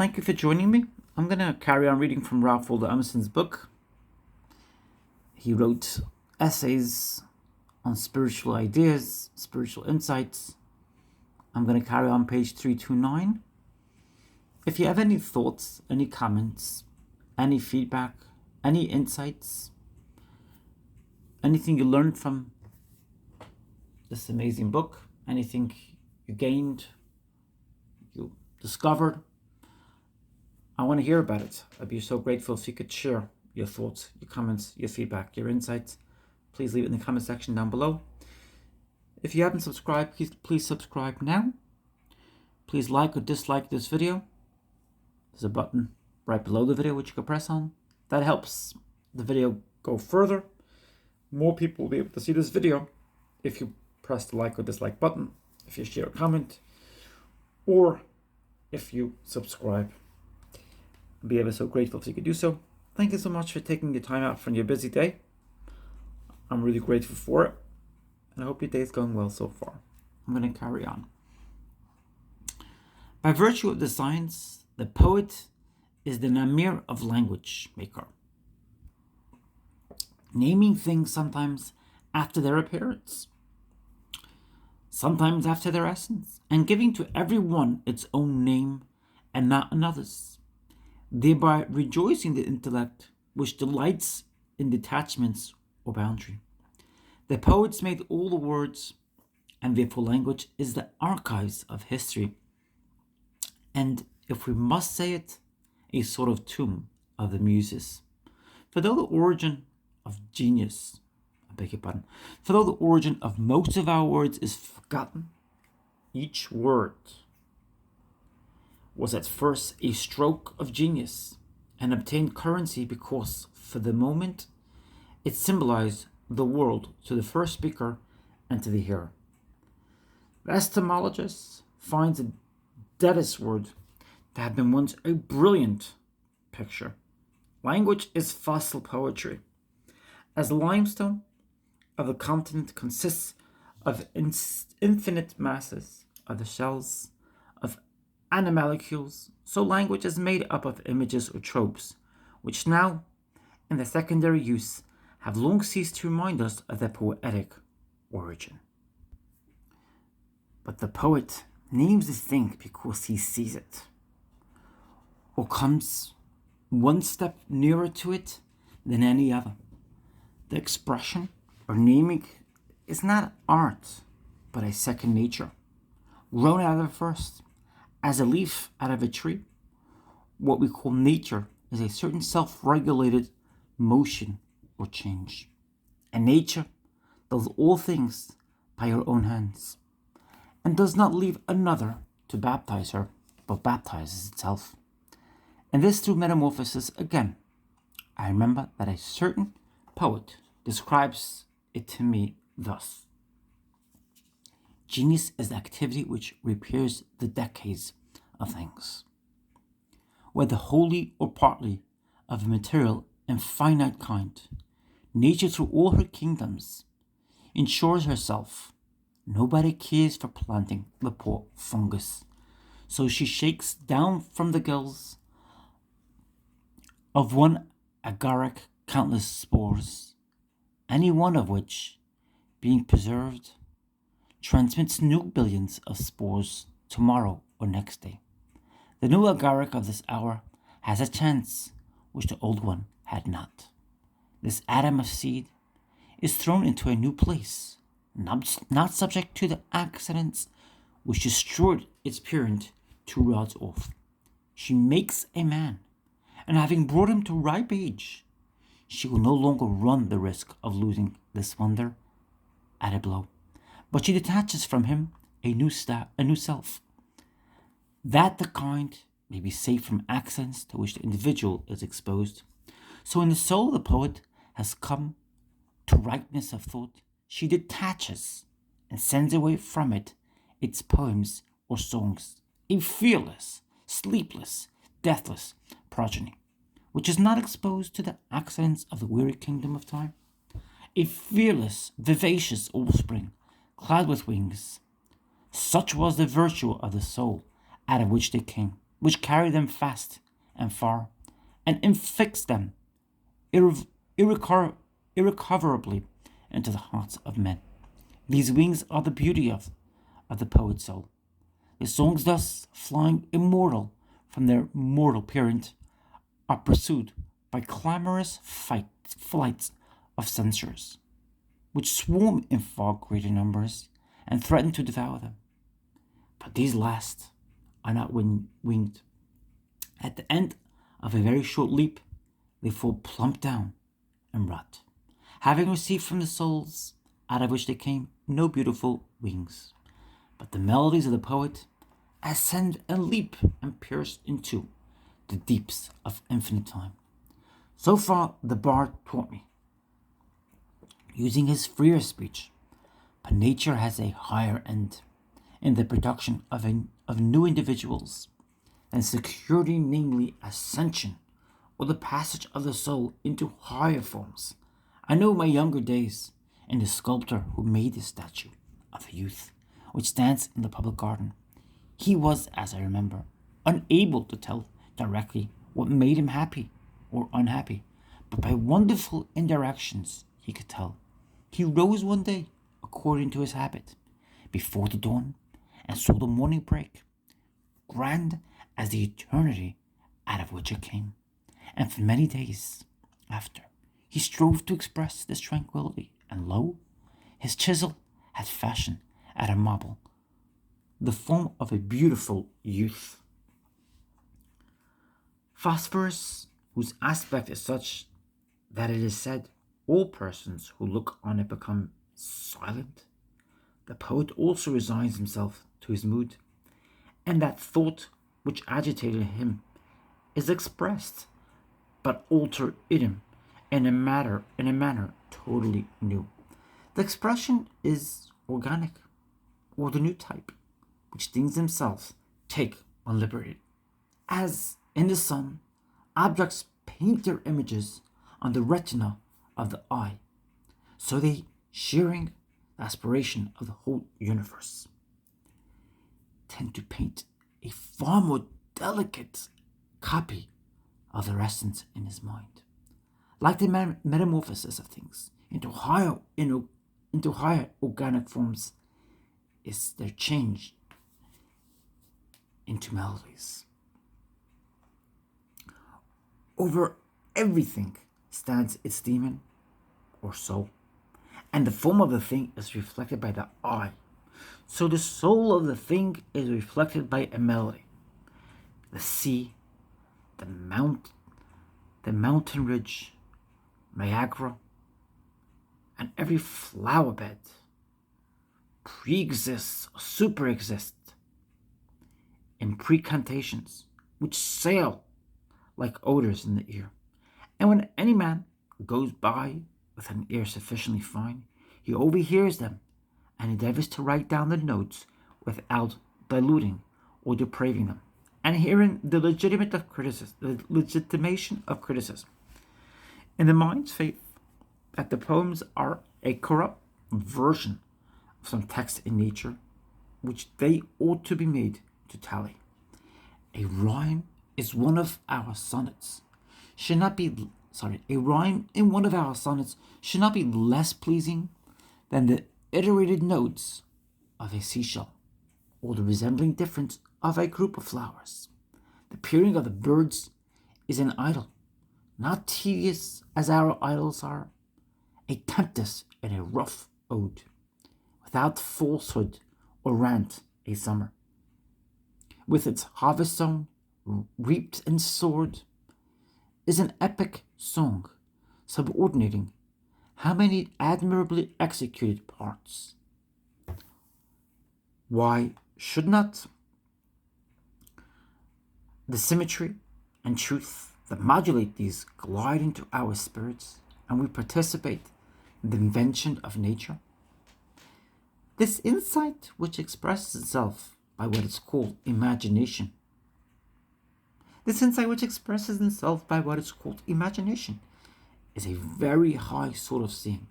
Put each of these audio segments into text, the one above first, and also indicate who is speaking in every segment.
Speaker 1: Thank you for joining me. I'm going to carry on reading from Waldo Emerson's book. He wrote essays on spiritual ideas, spiritual insights. I'm going to carry on page 329. If you have any thoughts, any comments, any feedback, any insights, anything you learned from this amazing book, anything you gained, you discovered, I want to hear about it. I'd be so grateful if you could share your thoughts, your comments, your feedback, your insights. Please leave it in the comment section down below. If you haven't subscribed, please subscribe now. Please like or dislike this video. There's a button right below the video which you can press on. That helps the video go further. More people will be able to see this video if you press the like or dislike button, if you share a comment, or if you subscribe. I'd be ever so grateful if you could do so. Thank you so much for taking your time out from your busy day. I'm really grateful for it, and I hope your day is going well so far. I'm going to carry on. By virtue of the science, the poet is the Namir of language maker, naming things sometimes after their appearance, sometimes after their essence, and giving to every one its own name and not another's, thereby rejoicing the intellect which delights in detachments or boundary. The poets made all the words, and therefore language is the archives of history, and, if we must say it, a sort of tomb of the muses. For though the origin of most of our words is forgotten, each word was at first a stroke of genius and obtained currency because, for the moment, it symbolized the world to the first speaker and to the hearer. The etymologist finds the deadest word to have been once a brilliant picture. Language is fossil poetry. As the limestone of the continent consists of infinite masses of the shells of animalcules, so language is made up of images or tropes, which now, in their secondary use, have long ceased to remind us of their poetic origin. But the poet names a thing because he sees it, or comes one step nearer to it than any other. The expression or naming is not art, but a second nature, grown out of the first, as a leaf out of a tree. What we call nature is a certain self-regulated motion or change. And nature does all things by her own hands, and does not leave another to baptize her, but baptizes itself. And this through metamorphosis again. I remember that a certain poet describes it to me thus: genius is the activity which repairs the decades of things, whether wholly or partly of a material and finite kind. Nature through all her kingdoms ensures herself. Nobody cares for planting the poor fungus, so she shakes down from the gills of one agaric countless spores, any one of which, being preserved, transmits new billions of spores tomorrow or next day. The new agaric of this hour has a chance which the old one had not. This atom of seed is thrown into a new place, not subject to the accidents which destroyed its parent 2 rods off. She makes a man, and having brought him to ripe age, she will no longer run the risk of losing this wonder at a blow, but she detaches from him a new self, that the kind may be safe from accidents to which the individual is exposed. So when the soul of the poet has come to ripeness of thought, she detaches and sends away from it its poems or songs, a fearless, sleepless, deathless progeny, which is not exposed to the accidents of the weary kingdom of time, a fearless, vivacious offspring, clad with wings. Such was the virtue of the soul out of which they came, which carry them fast and far, and infix them irrecoverably into the hearts of men. These wings are the beauty of the poet's soul. The songs thus, flying immortal from their mortal parent, are pursued by clamorous flights of censors, which swarm in far greater numbers and threaten to devour them. But these last are not winged. At the end of a very short leap, they fall plump down and rot, having received from the souls out of which they came no beautiful wings. But the melodies of the poet ascend and leap and pierce into the deeps of infinite time. So far the bard taught me, using his freer speech, but nature has a higher end in the production of new individuals than security, namely ascension, or the passage of the soul into higher forms. I know my younger days in the sculptor who made the statue of a youth, which stands in the public garden. He was, as I remember, unable to tell directly what made him happy or unhappy, but by wonderful indirections he could tell. He rose one day, according to his habit, before the dawn, and saw the morning break, grand as the eternity out of which it came. And for many days after, he strove to express this tranquility, and lo, his chisel had fashioned out of marble the form of a beautiful youth. Phosphorus, whose aspect is such that it is said all persons who look on it become silent. The poet also resigns himself to his mood, and that thought which agitated him is expressed, but altered idem in a manner totally new. The expression is organic, or the new type, which things themselves take on liberty. As in the sun, objects paint their images on the retina of the eye, so they, sharing the aspiration of the whole universe, tend to paint a far more delicate copy of their essence in his mind. Like the metamorphosis of things into higher organic forms is their change into melodies. Over everything stands its demon or soul, and the form of the thing is reflected by the eye. So the soul of the thing is reflected by a melody. The sea, the mountain ridge, Niagara, and every flower bed pre-exists or super-exists in precantations which sail like odors in the ear. And when any man goes by with an ear sufficiently fine, he overhears them and endeavors to write down the notes without diluting or depraving them, and herein the legitimation of criticism. In the mind's faith that the poems are a corrupt version of some text in nature, which they ought to be made to tally. A rhyme is one of our sonnets a rhyme in one of our sonnets should not be less pleasing than the iterated notes of a seashell, or the resembling difference of a group of flowers. The peering of the birds is an idyll, not tedious as our idylls are, a tempest in a rough ode, without falsehood or rant a summer, with its harvest sown, reaped and soared, is an epic song, subordinating how many admirably executed parts. Why should not the symmetry and truth that modulate these glide into our spirits, and we participate in the invention of nature? This insight, which expresses itself by what is called imagination, is a very high sort of seeing,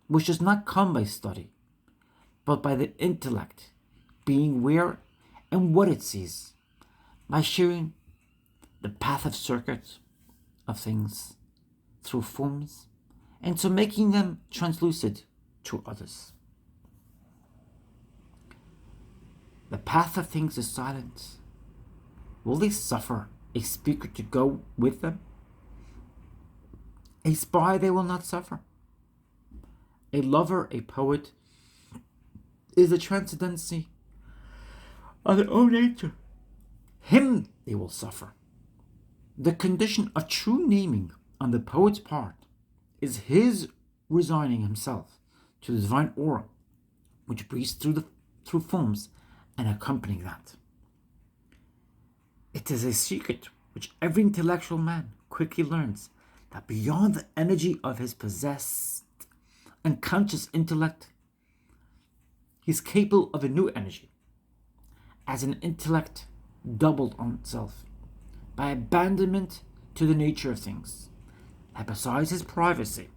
Speaker 1: which does not come by study, but by the intellect being where and what it sees, by sharing the path of circuit of things through forms, and so making them translucid to others. The path of things is silent. Will they suffer a speaker to go with them? A spy they will not suffer. A lover, a poet, is the transcendency of their own nature. Him they will suffer. The condition of true naming on the poet's part is his resigning himself to the divine aura which breathes through forms and accompanying that. It is a secret which every intellectual man quickly learns, that beyond the energy of his possessed and conscious intellect, he is capable of a new energy, as an intellect doubled on itself by abandonment to the nature of things, that besides his privacy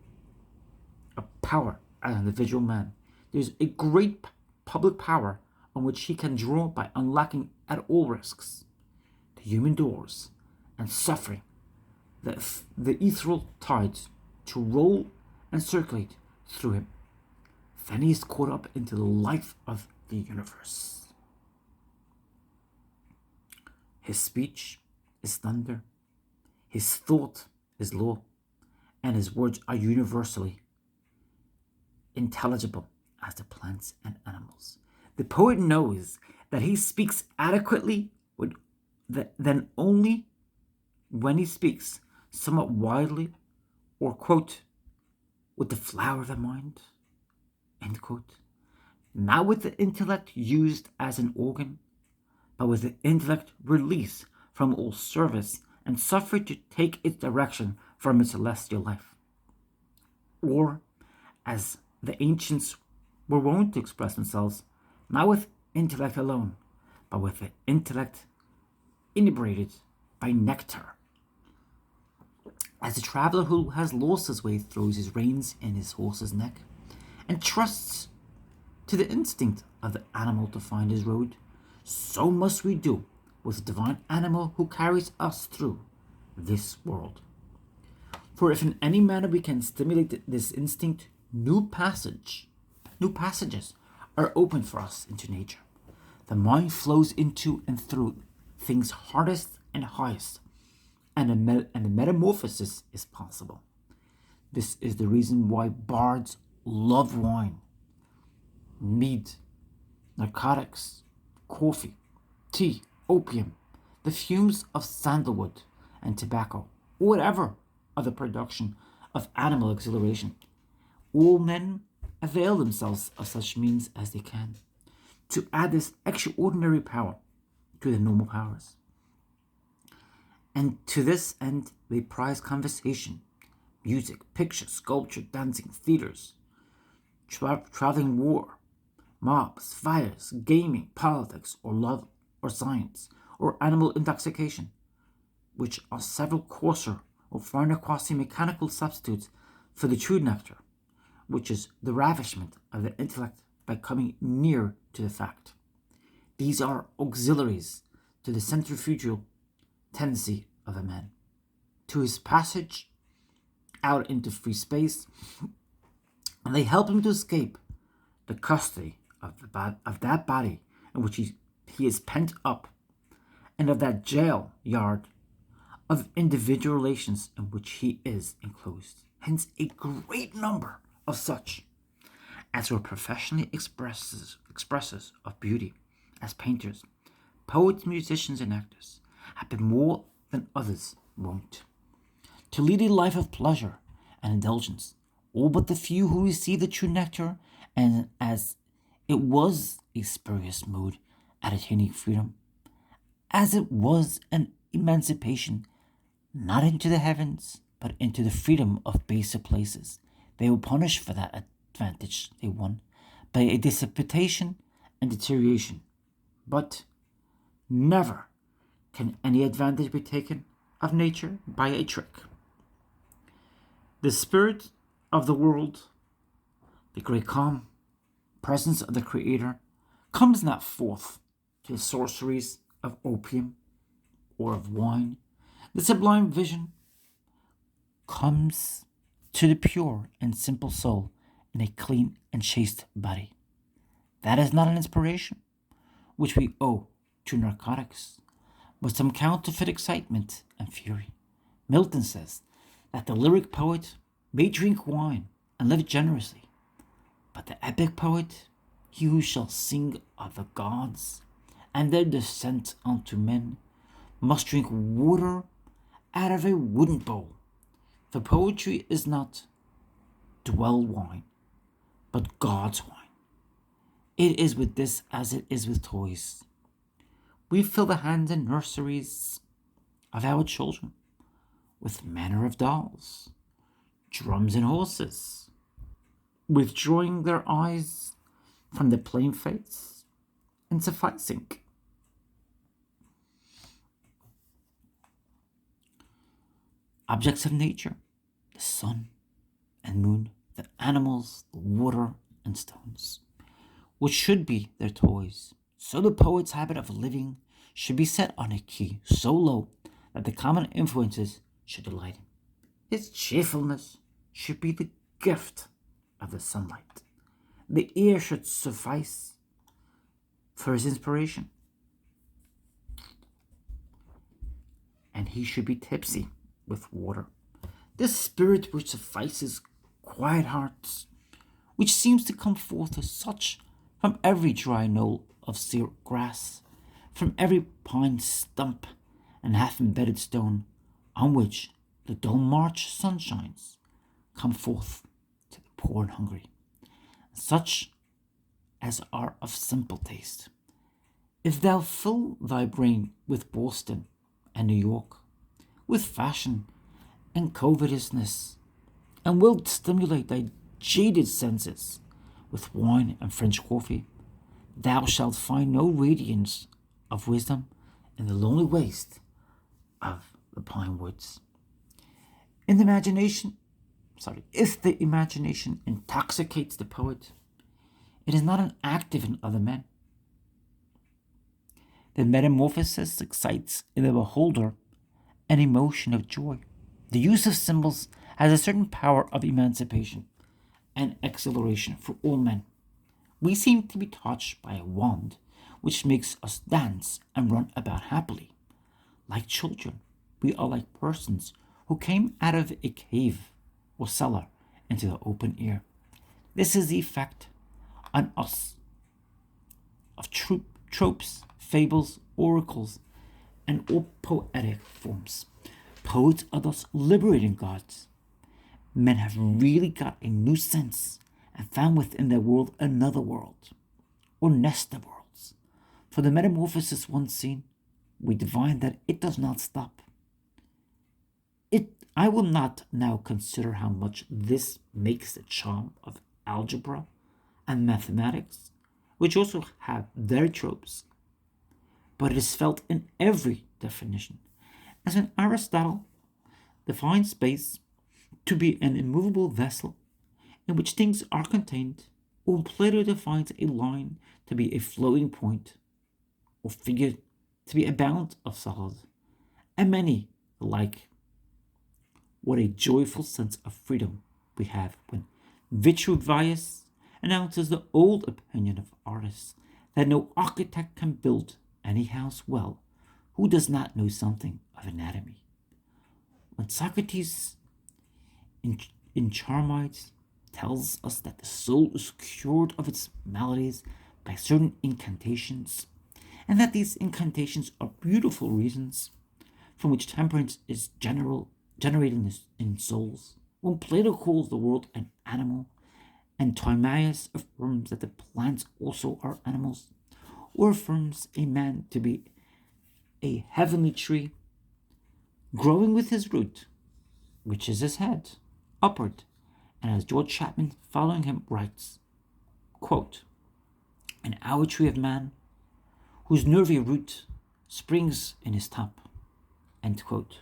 Speaker 1: of power as an individual man, there is a great public power on which he can draw by unlocking at all risks the human doors and suffering the ethereal tides to roll and circulate through him. Then he is caught up into the life of the universe. His speech is thunder, his thought is law, and his words are universally intelligible as the plants and animals. The poet knows that he speaks adequately then only when he speaks somewhat widely, or, quote, with the flower of the mind, end quote. Not with the intellect used as an organ, but with the intellect released from all service and suffered to take its direction from its celestial life. Or, as the ancients were wont to express themselves, not with intellect alone, but with the intellect inebriated by nectar. As a traveler who has lost his way throws his reins in his horse's neck and trusts to the instinct of the animal to find his road, so must we do with the divine animal who carries us through this world. For if in any manner we can stimulate this instinct, new passages are open for us into nature. The mind flows into and through things hardest and highest, and a metamorphosis is possible. This is the reason why bards love wine, mead, narcotics, coffee, tea, opium, the fumes of sandalwood and tobacco, or whatever other production of animal exhilaration. All men avail themselves of such means as they can, to add this extraordinary power to their normal powers. And to this end they prize conversation, music, picture, sculpture, dancing, theaters, traveling war, mobs, fires, gaming, politics, or love, or science, or animal intoxication, which are several coarser or finer quasi-mechanical substitutes for the true nectar, which is the ravishment of the intellect by coming near to the fact. These are auxiliaries to the centrifugal tendency of a man, to his passage out into free space, and they help him to escape the custody of that body in which he is pent up, and of that jail yard of individual relations in which he is enclosed. Hence a great number of such as were professionally expressors of beauty, as painters, poets, musicians, and actors, have been more than others wont to lead a life of pleasure and indulgence, all but the few who receive the true nectar, and as it was a spurious mode at attaining freedom, as it was an emancipation not into the heavens, but into the freedom of baser places, they were punished for that advantage they won by a dissipation and deterioration. But never can any advantage be taken of nature by a trick. The spirit of the world, the great calm presence of the Creator, comes not forth to the sorceries of opium, or of wine. The sublime vision comes to the pure and simple soul in a clean and chaste body. That is not an inspiration which we owe to narcotics, but some counterfeit excitement and fury. Milton says that the lyric poet may drink wine and live generously, but the epic poet, he who shall sing of the gods and their descent unto men, must drink water out of a wooden bowl. For poetry is not dwell wine, but God's wine. It is with this as it is with toys. We fill the hands and nurseries of our children with manner of dolls, drums and horses, withdrawing their eyes from the plain face and sufficing. Objects of nature, the sun and moon, the animals, the water and stones, which should be their toys. So the poet's habit of living should be set on a key so low that the common influences should delight him. His cheerfulness should be the gift of the sunlight. The air should suffice for his inspiration. And he should be tipsy with water. This spirit which suffices quiet hearts, which seems to come forth as such from every dry knoll of sere grass, from every pine stump and half-embedded stone on which the dull March sunshines come forth to the poor and hungry, such as are of simple taste. If thou fill thy brain with Boston and New York, with fashion and covetousness, and wilt stimulate thy jaded senses with wine and French coffee, thou shalt find no radiance of wisdom in the lonely waste of the pine woods. If the imagination intoxicates the poet, it is not an active in other men. The metamorphosis excites in the beholder an emotion of joy. The use of symbols has a certain power of emancipation and exhilaration for all men. We seem to be touched by a wand which makes us dance and run about happily. Like children, we are like persons who came out of a cave or cellar into the open air. This is the effect on us of tropes, fables, oracles, and all poetic forms. Poets are thus liberating gods. Men have really got a new sense and found within their world another world, or nest of worlds. For the metamorphosis once seen, we divine that it does not stop. I will not now consider how much this makes the charm of algebra and mathematics, which also have their tropes, but it is felt in every definition. As when Aristotle defines space to be an immovable vessel in which things are contained, or when Plato defines a line to be a flowing point, or figure to be a bound of solid, and many like. What a joyful sense of freedom we have when Vitruvius announces the old opinion of artists that no architect can build any house well who does not know something of anatomy. When Socrates in Charmides tells us that the soul is cured of its maladies by certain incantations, and that these incantations are beautiful reasons from which temperance is generating in souls. When Plato calls the world an animal, and Timaeus affirms that the plants also are animals, or affirms a man to be a heavenly tree, growing with his root, which is his head, upward, and as George Chapman following him writes, quote, an hour tree of man, whose nervy root springs in his top, end quote.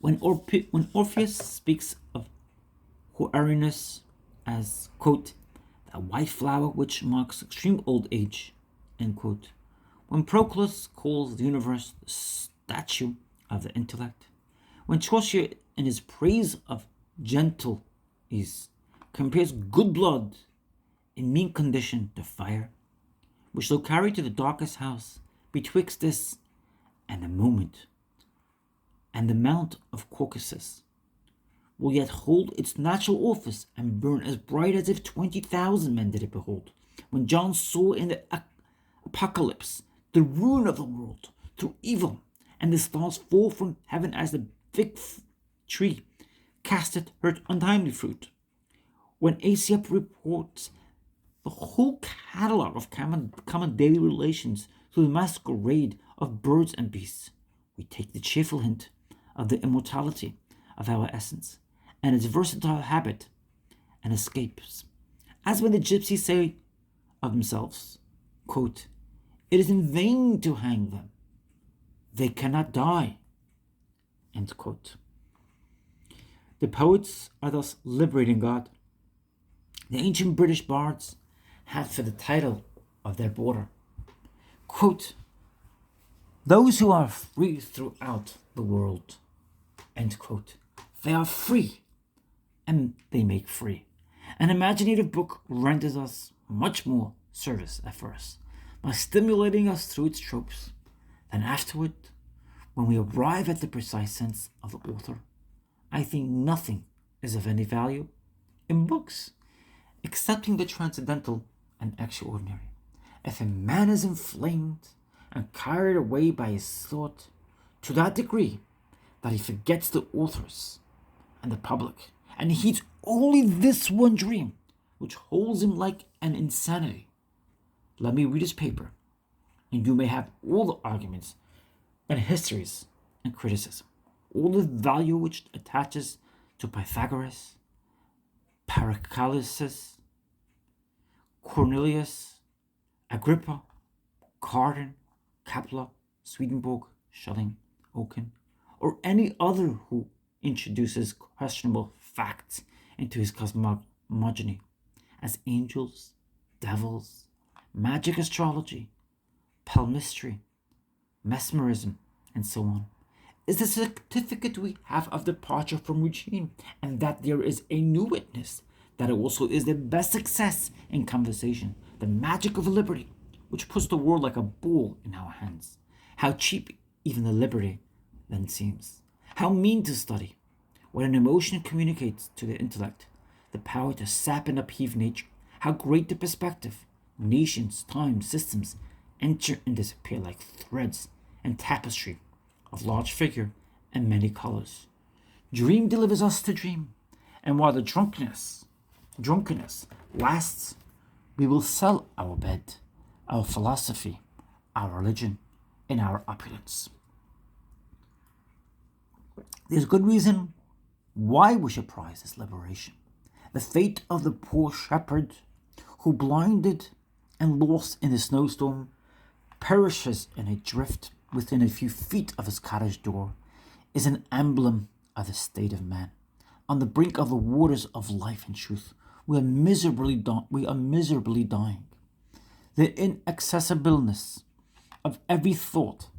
Speaker 1: When Orpheus speaks of Hoerinus as, quote, the white flower which marks extreme old age, end quote, When Proclus calls the universe the statue of the intellect, when Chaucer in his praise of gentle ease compares good blood in mean condition to fire, which though carried to the darkest house, betwixt this and a moment, and the mount of Caucasus, will yet hold its natural office and burn as bright as if 20,000 men did it behold. When John saw in the apocalypse the ruin of the world through evil, and the stars fall from heaven as the fig tree casteth her untimely fruit. When Aesop reports the whole catalogue of common daily relations through the masquerade of birds and beasts, we take the cheerful hint of the immortality of our essence and its versatile habit and escapes. As when the gypsies say of themselves, quote, "It is in vain to hang them. They cannot die." End quote. The poets are thus liberating God. The ancient British bards had for the title of their border, quote, "Those who are free throughout the world," end quote. They are free, and they make free. An imaginative book renders us much more service at first by stimulating us through its tropes. Then afterward, when we arrive at the precise sense of the author, I think nothing is of any value in books, excepting the transcendental and extraordinary. If a man is inflamed and carried away by his thought to that degree that he forgets the authors and the public, and heeds only this one dream, which holds him like an insanity, let me read his paper, and you may have all the arguments and histories and criticism, all the value which attaches to Pythagoras, Paracelsus, Cornelius, Agrippa, Cardan, Kepler, Swedenborg, Schelling, Oken, or any other who introduces questionable facts into his cosmogony, as angels, devils, magic astrology, palmistry, mesmerism, and so on, is the certificate we have of departure from routine, and that there is a new witness, that it also is the best success in conversation, the magic of liberty, which puts the world like a ball in our hands. How cheap even the liberty then seems. How mean to study. When an emotion communicates to the intellect the power to sap and upheave nature, how great the perspective. Nations, times, systems enter and disappear like threads and tapestry of large figure and many colors. Dream delivers us to dream, and while the drunkenness lasts, we will sell our bed, our philosophy, our religion, and our opulence. There's good reason why we should prize this liberation. The fate of the poor shepherd who, blinded and lost in the snowstorm, perishes in a drift within a few feet of his cottage door, is an emblem of the state of man. On the brink of the waters of life and truth, we are miserably dying. The inaccessibleness of every thought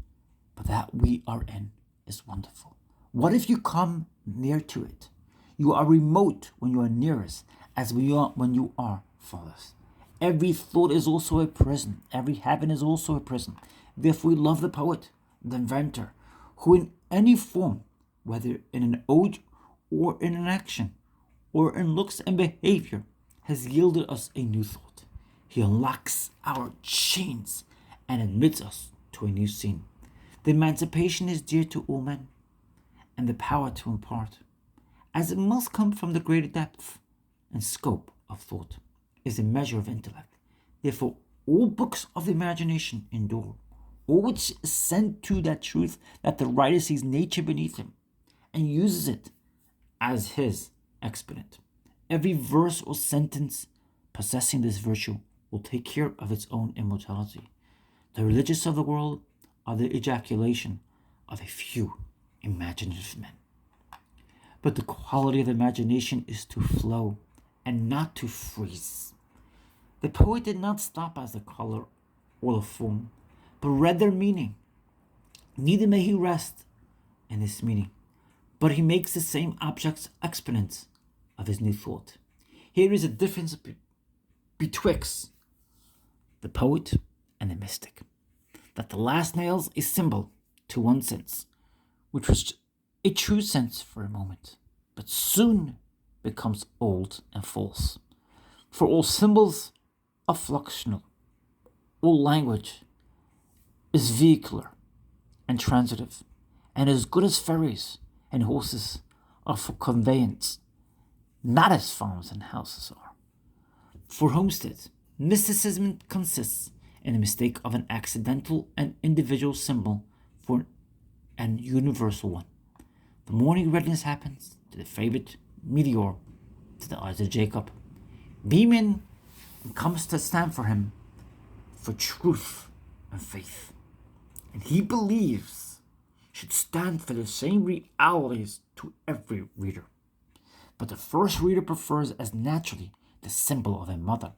Speaker 1: but that we are in is wonderful. What if you come near to it? You are remote when you are nearest, as we are when you are farthest. Every thought is also a prison. Every heaven is also a prison. Therefore we love the poet, the inventor, who in any form, whether in an ode or in an action, or in looks and behavior, has yielded us a new thought. He unlocks our chains and admits us to a new scene. The emancipation is dear to all men, and the power to impart, as it must come from the greater depth and scope of thought, is a measure of intellect. Therefore, all books of the imagination endure, all which ascend to that truth that the writer sees nature beneath him, and uses it as his exponent. Every verse or sentence possessing this virtue will take care of its own immortality. The religious of the world are the ejaculation of a few imaginative men. But the quality of imagination is to flow and not to freeze. The poet did not stop as the color or the form, but read their meaning. Neither may he rest in this meaning, but he makes the same objects exponents of his new thought. Here is a difference betwixt the poet and the mystic, that the last nails a symbol to one sense, which was a true sense for a moment, but soon becomes old and false. For all symbols are fluxional, all language is vehicular and transitive, and as good as ferries and horses are for conveyance, not as farms and houses are. For homesteads, mysticism consists in the mistake of an accidental and individual symbol for an universal one. The morning redness happens to the favorite meteor to the eyes of Jacob, beaming and comes to stand for him for truth and faith. And he believes should stand for the same realities to every reader. But the first reader prefers as naturally the symbol of a mother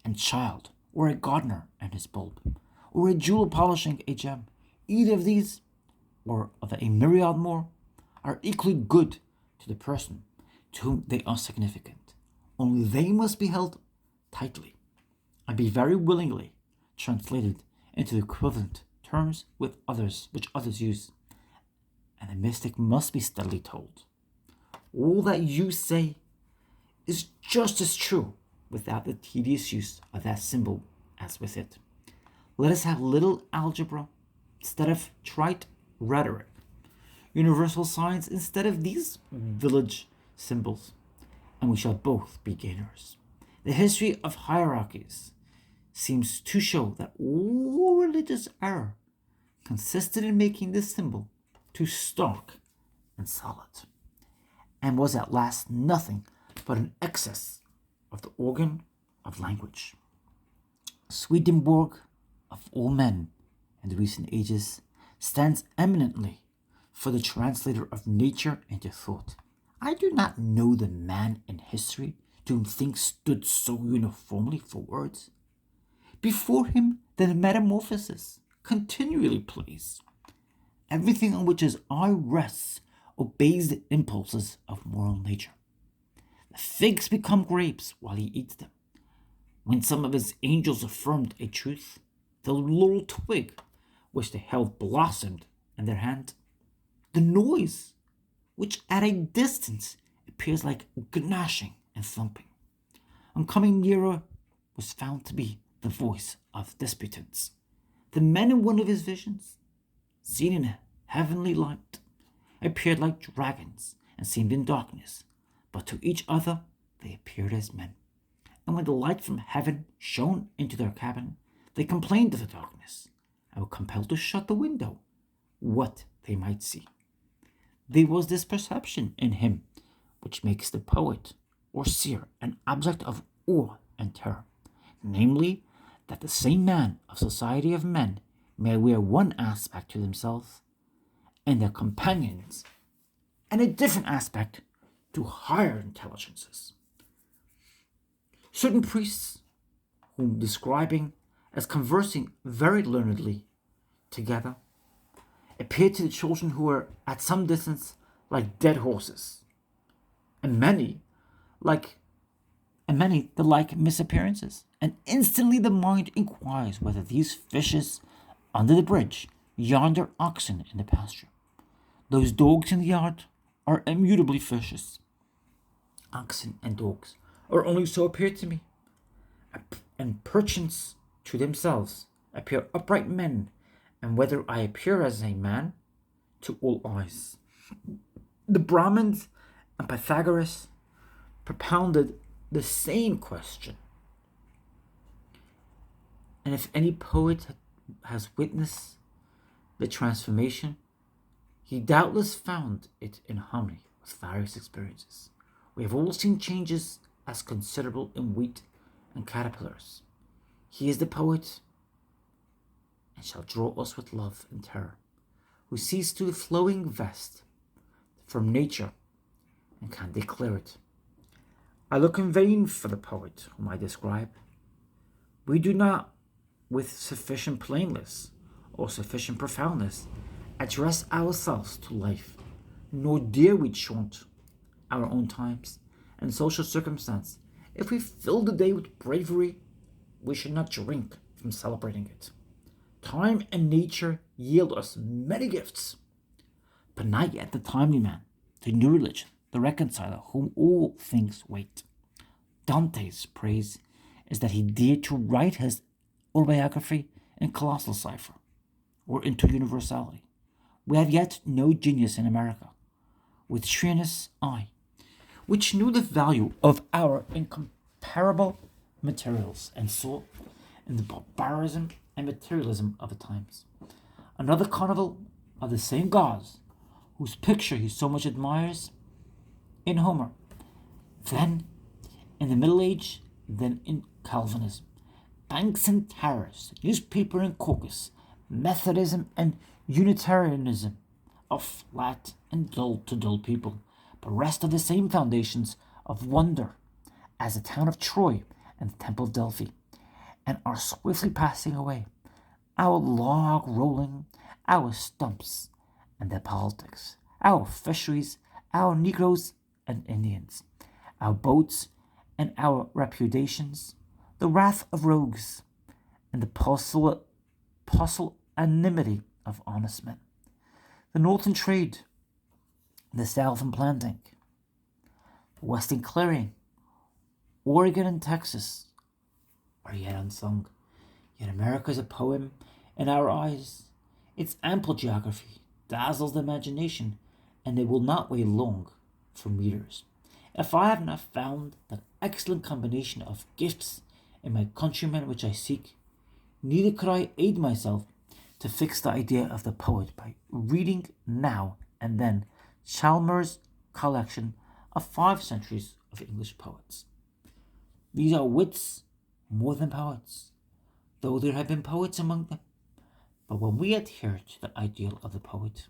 Speaker 1: and child, or a gardener and his bulb, or a jeweler polishing a gem. Either of these, or of a myriad more, are equally good to the person to whom they are significant. Only they must be held tightly, and be very willingly translated into the equivalent terms with others which others use. And the mystic must be steadily told, all that you say is just as true without the tedious use of that symbol as with it. Let us have little algebra instead of trite rhetoric, universal signs instead of these village symbols, and we shall both be gainers. The history of hierarchies seems to show that all religious error consisted in making this symbol too stark and solid, and was at last nothing but an excess of the organ of language. Swedenborg, of all men in the recent ages, stands eminently for the translator of nature into thought. I do not know the man in history to whom things stood so uniformly for words. Before him the metamorphosis continually plays. Everything on which his eye rests obeys the impulses of moral nature. The figs become grapes while he eats them. When some of his angels affirmed a truth, the laurel twig which they held blossomed in their hand. The noise, which at a distance appears like gnashing and thumping, on coming nearer was found to be the voice of disputants. The men in one of his visions, seen in heavenly light, appeared like dragons and seemed in darkness, but to each other they appeared as men. And when the light from heaven shone into their cabin, they complained of the darkness and were compelled to shut the window, what they might see. There was this perception in him which makes the poet or seer an object of awe and terror, namely, that the same man of society of men may wear one aspect to themselves and their companions, and a different aspect to higher intelligences. Certain priests, whom describing as conversing very learnedly together, appeared to the children who were at some distance like dead horses, and many the like misappearances. And instantly the mind inquires whether these fishes under the bridge, yonder oxen in the pasture, those dogs in the yard, are immutably fishes. Oxen and dogs are only so appear to me, and perchance to themselves appear upright men, and whether I appear as a man to all eyes. The Brahmins and Pythagoras propounded the same question, and if any poet has witnessed the transformation, he doubtless found it in harmony with various experiences. We have all seen changes as considerable in wheat and caterpillars. He is the poet, and shall draw us with love and terror, who sees through the flowing vest from nature and can declare it. I look in vain for the poet whom I describe. We do not, with sufficient plainness, or sufficient profoundness address ourselves to life, nor dare we chaunt our own times and social circumstance. If we fill the day with bravery, we should not drink from celebrating it. Time and nature yield us many gifts, but not yet the timely man, the new religion, the reconciler, whom all things wait. Dante's praise is that he dared to write his autobiography in colossal cipher, or into universality. We have yet no genius in America, with Shrinus eye, which knew the value of our incomparable materials and saw in the barbarism and materialism of the times another carnival of the same gods whose picture he so much admires in Homer, then in the Middle Age, then in Calvinism. Banks and tariffs, newspaper and caucus, Methodism and Unitarianism are flat and dull to dull people, but rest of the same foundations of wonder as the town of Troy and the temple of Delphi, and are swiftly passing away. Our log rolling, our stumps and their politics, our fisheries, our Negroes and Indians, our boats and our reputations, the wrath of rogues, and the pusillanimity of honest men, the northern trade, the southern planting, the western clearing, Oregon and Texas are yet unsung. Yet America is a poem in our eyes. Its ample geography dazzles the imagination, and it will not wait long for readers. If I have not found that excellent combination of gifts in my countrymen which I seek, neither could I aid myself to fix the idea of the poet by reading now and then Chalmers' collection of 5 centuries of English poets. These are wits more than poets, though there have been poets among them. But when we adhere to the ideal of the poet,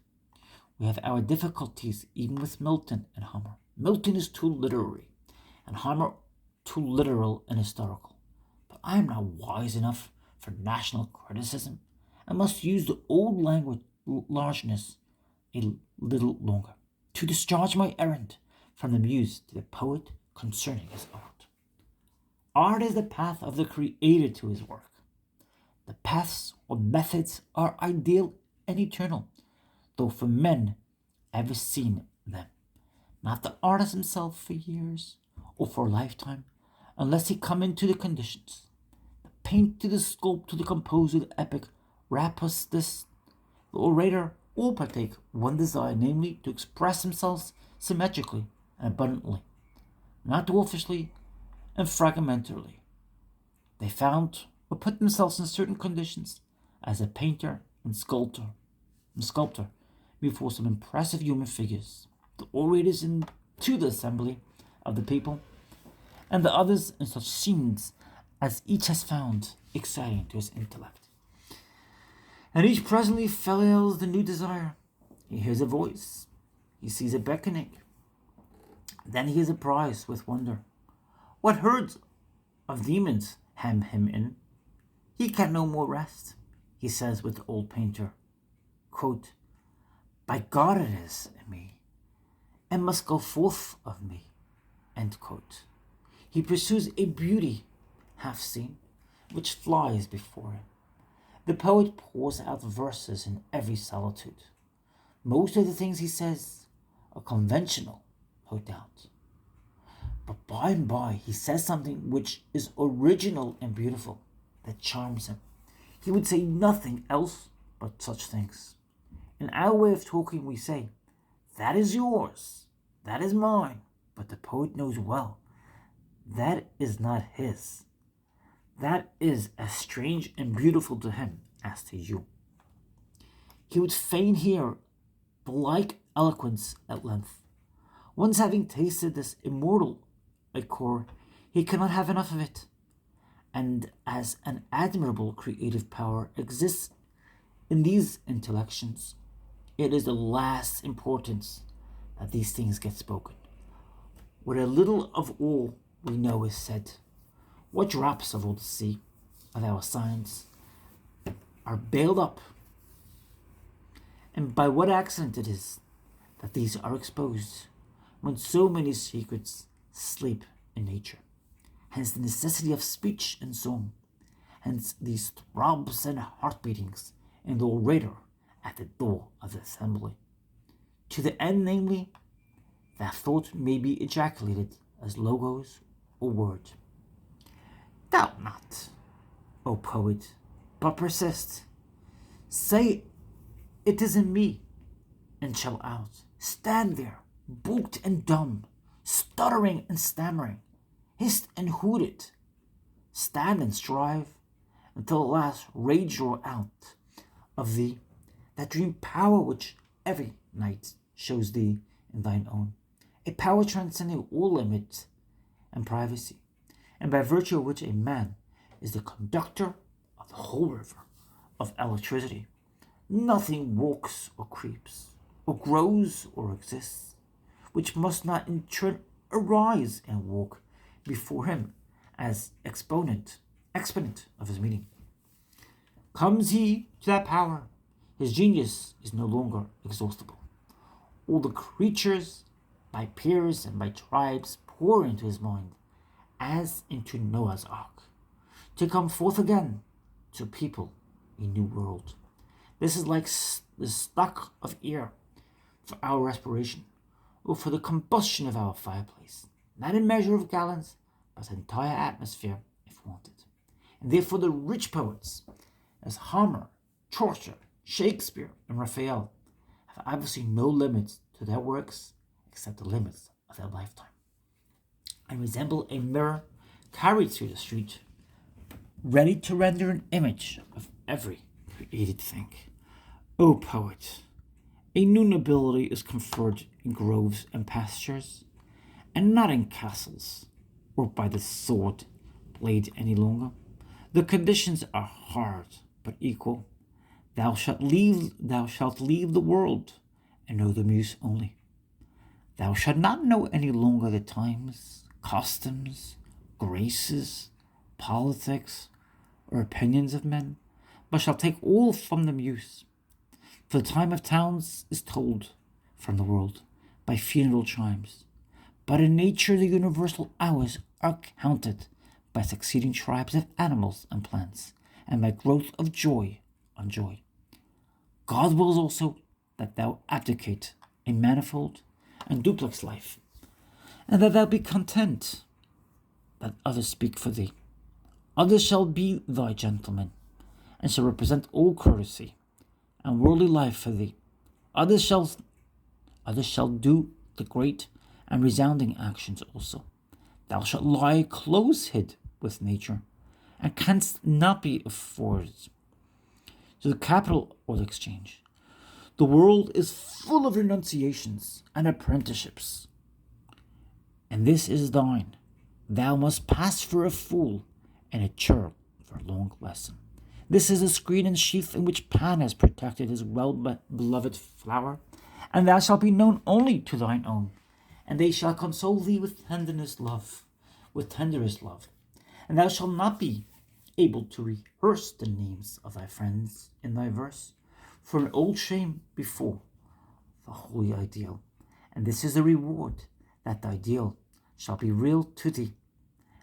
Speaker 1: we have our difficulties even with Milton and Homer. Milton is too literary, and Homer too literal and historical. But I am not wise enough for national criticism, and must use the old language largeness a little longer, to discharge my errand from the muse to the poet concerning his art. Art is the path of the creator to his work. The paths or methods are ideal and eternal, though for men ever seen them, not the artist himself for years or for a lifetime, unless he come into the conditions. The painter, the sculptor, the composer, the epic, rapist, the orator, all partake one desire, namely to express themselves symmetrically and abundantly, not dwarfishly and fragmentarily. They found or put themselves in certain conditions as a painter and sculptor before some impressive human figures, the orators into the assembly of the people, and the others in such scenes as each has found exciting to his intellect. And each presently feels the new desire. He hears a voice, he sees a beckoning, then he is apprised with wonder. What herds of demons hem him in? He can no more rest, he says with the old painter. Quote, by God it is in me, and must go forth of me. End quote. He pursues a beauty half seen, which flies before him. The poet pours out verses in every solitude. Most of the things he says are conventional, no doubt. But by and by he says something which is original and beautiful, that charms him. He would say nothing else but such things. In our way of talking we say, that is yours, that is mine, but the poet knows well, that is not his. That is as strange and beautiful to him as to you. He would fain hear the like eloquence at length. Once having tasted this immortal liquor, he cannot have enough of it. And as an admirable creative power exists in these intellections, it is the last importance that these things get spoken. What a little of all we know is said, what drops of all the sea of our science are bailed up And by what accident it is that these are exposed, when so many secrets sleep in nature. Hence the necessity of speech and song. Hence these throbs and heartbeatings in the orator at the door of the assembly. To the end, namely, that thought may be ejaculated as logos or word. Doubt not, O poet, but persist. Say it is in me, and shall out. Stand there, balked and dumb, stuttering and stammering, hissed and hooted. Stand and strive, until at last rage roar out of thee that dream power which every night shows thee in thine own, a power transcending all limit and privacy, and by virtue of which a man is the conductor of the whole river of electricity. Nothing walks or creeps, or grows or exists, which must not in turn arise and walk before him as exponent of his meaning. Comes he to that power, his genius is no longer exhaustible. All the creatures, by pairs and by tribes, pour into his mind, as into Noah's ark, to come forth again to people a new world. This is like the stock of air for our respiration, or for the combustion of our fireplace, not in measure of gallons, but entire atmosphere if wanted. And therefore the rich poets, as Homer, Chaucer, Shakespeare, and Raphael, have obviously no limits to their works except the limits of their lifetime, and resemble a mirror carried through the street, ready to render an image of every created thing. O poet, a new nobility is conferred in groves and pastures, and not in castles, or by the sword blade any longer. The conditions are hard but equal. Thou shalt leave the world, and know the muse only. Thou shalt not know any longer the times, customs, graces, politics, or opinions of men, but shalt take all from the muse. For the time of towns is told from the world by funeral chimes, but in nature the universal hours are counted by succeeding tribes of animals and plants, and by growth of joy on joy. God wills also that thou abdicate a manifold and duplex life, and that thou be content that others speak for thee. Others shall be thy gentlemen, and shall represent all courtesy and worldly life for thee. Others shall do the great and resounding actions also. Thou shalt lie close hid with nature, and canst not be afforded to the capital or the exchange. The world is full of renunciations and apprenticeships, and this is thine. Thou must pass for a fool and a churl for a long lesson. This is a screen and sheath in which Pan has protected his well-beloved flower, and thou shalt be known only to thine own, and they shall console thee with tenderest love, and thou shalt not be able to rehearse the names of thy friends in thy verse, for an old shame before the holy ideal. And this is the reward, that the ideal shall be real to thee,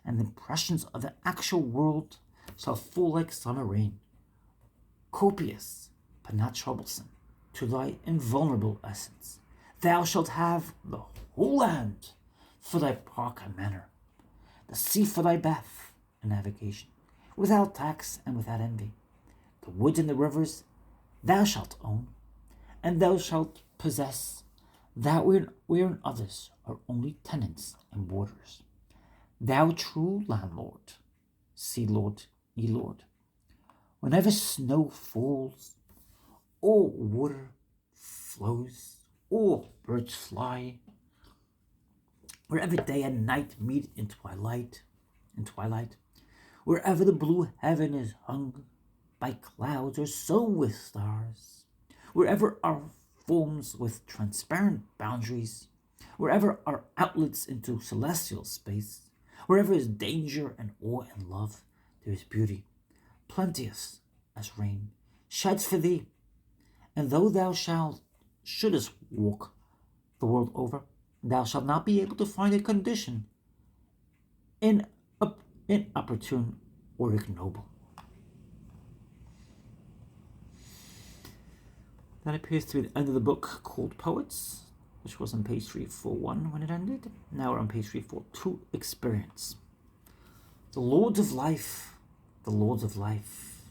Speaker 1: and the impressions of the actual world shall fall like summer rain, copious but not troublesome, to thy invulnerable essence. Thou shalt have the whole land for thy park and manor, the sea for thy bath and navigation, without tax and without envy. The woods and the rivers thou shalt own, and thou shalt possess that wherein others are only tenants and boarders. Thou true landlord, sea lord, ye lord, whenever snow falls, or water flows, or birds fly, wherever day and night meet in twilight, wherever the blue heaven is hung by clouds or sown with stars, wherever our forms with transparent boundaries, wherever are outlets into celestial space, wherever is danger and awe and love, there is beauty, plenteous as rain, sheds for thee, And though thou shouldest walk the world over, thou shalt not be able to find a condition inopportune or ignoble. That appears to be the end of the book called Poets, which was on page 341 when it ended. Now we're on page 342, Experience. The Lords of Life, the Lords of Life.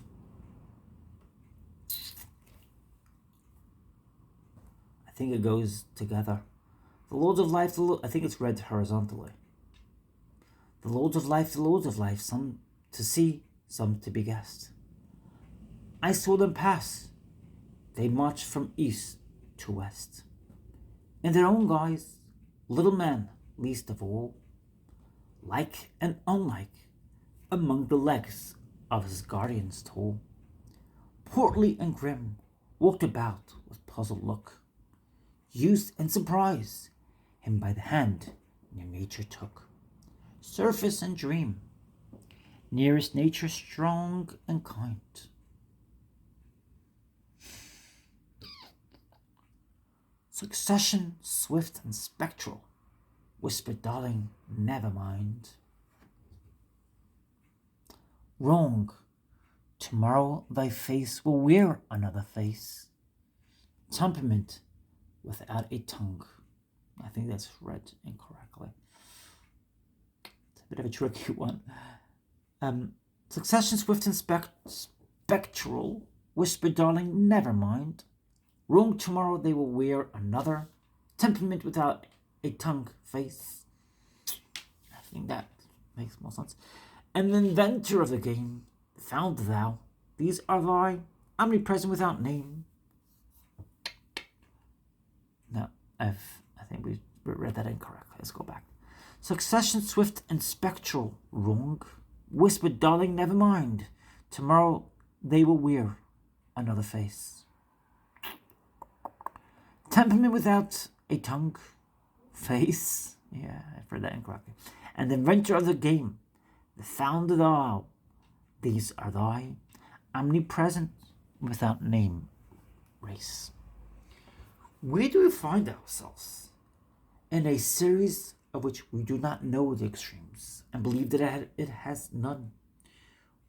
Speaker 1: I think it goes together. The Lords of Life, I think it's read horizontally. The Lords of Life, the Lords of Life, some to see, some to be guessed. I saw them pass. They marched from east to west. In their own guise, little man, least of all, like and unlike, among the legs of his guardians tall, portly and grim, walked about with puzzled look. Youth and surprise him by the hand near nature took. Surface and dream, nearest nature strong and kind. Succession swift and spectral, whispered darling, never mind. Wrong, tomorrow thy face will wear another face. Temperament without a tongue. I think that's read incorrectly. It's a bit of a tricky one. Succession swift and spectral, whispered darling, never mind. Wrong, tomorrow they will wear another. Temperament without a tongue, face. I think that makes more sense. And the inventor of the game, found thou, these are thy, omnipresent without name. No, I think we read that incorrectly. Let's go back. Succession swift and spectral, wrong. Whispered darling, never mind. Tomorrow they will wear another face. Temperament without a tongue, face. Yeah, I've read that incorrectly. And the inventor of the game, the founder thou, these are thy, omnipresent without name, race. Where do we find ourselves? In a series of which we do not know the extremes and believe that it has none.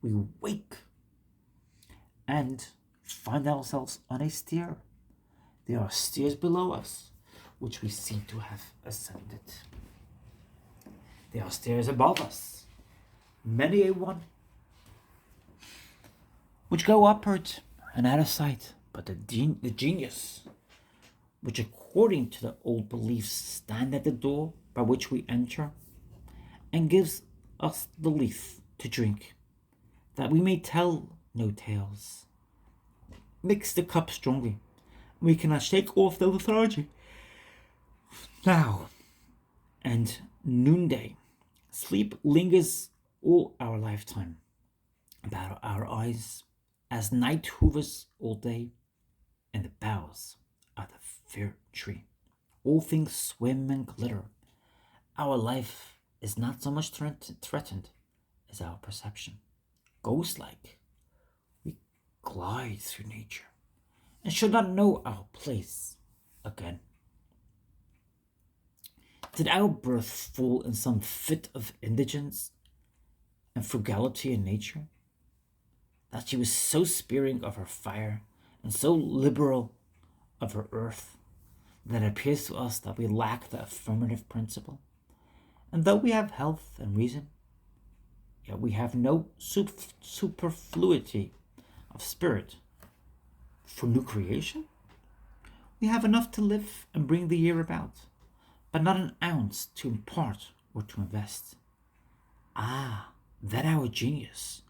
Speaker 1: We wake and find ourselves on a stair. There are stairs below us, which we seem to have ascended. There are stairs above us, many a one, which go upward and out of sight. But the genius, which according to the old beliefs stand at the door by which we enter, and gives us the leaf to drink, that we may tell no tales. Mix the cup strongly. We cannot shake off the lethargy. Now and noonday, sleep lingers all our lifetime about our eyes, as night hovers all day in the boughs of the fir tree. All things swim and glitter. Our life is not so much threatened as our perception. Ghost-like, we glide through nature and should not know our place again. Did our birth fall in some fit of indigence and frugality in nature, that she was so sparing of her fire and so liberal of her earth, that it appears to us that we lack the affirmative principle? And though we have health and reason, yet we have no superfluity of spirit for new creation. We have enough to live and bring the year about, but not an ounce to impart or to invest. Ah, that our genius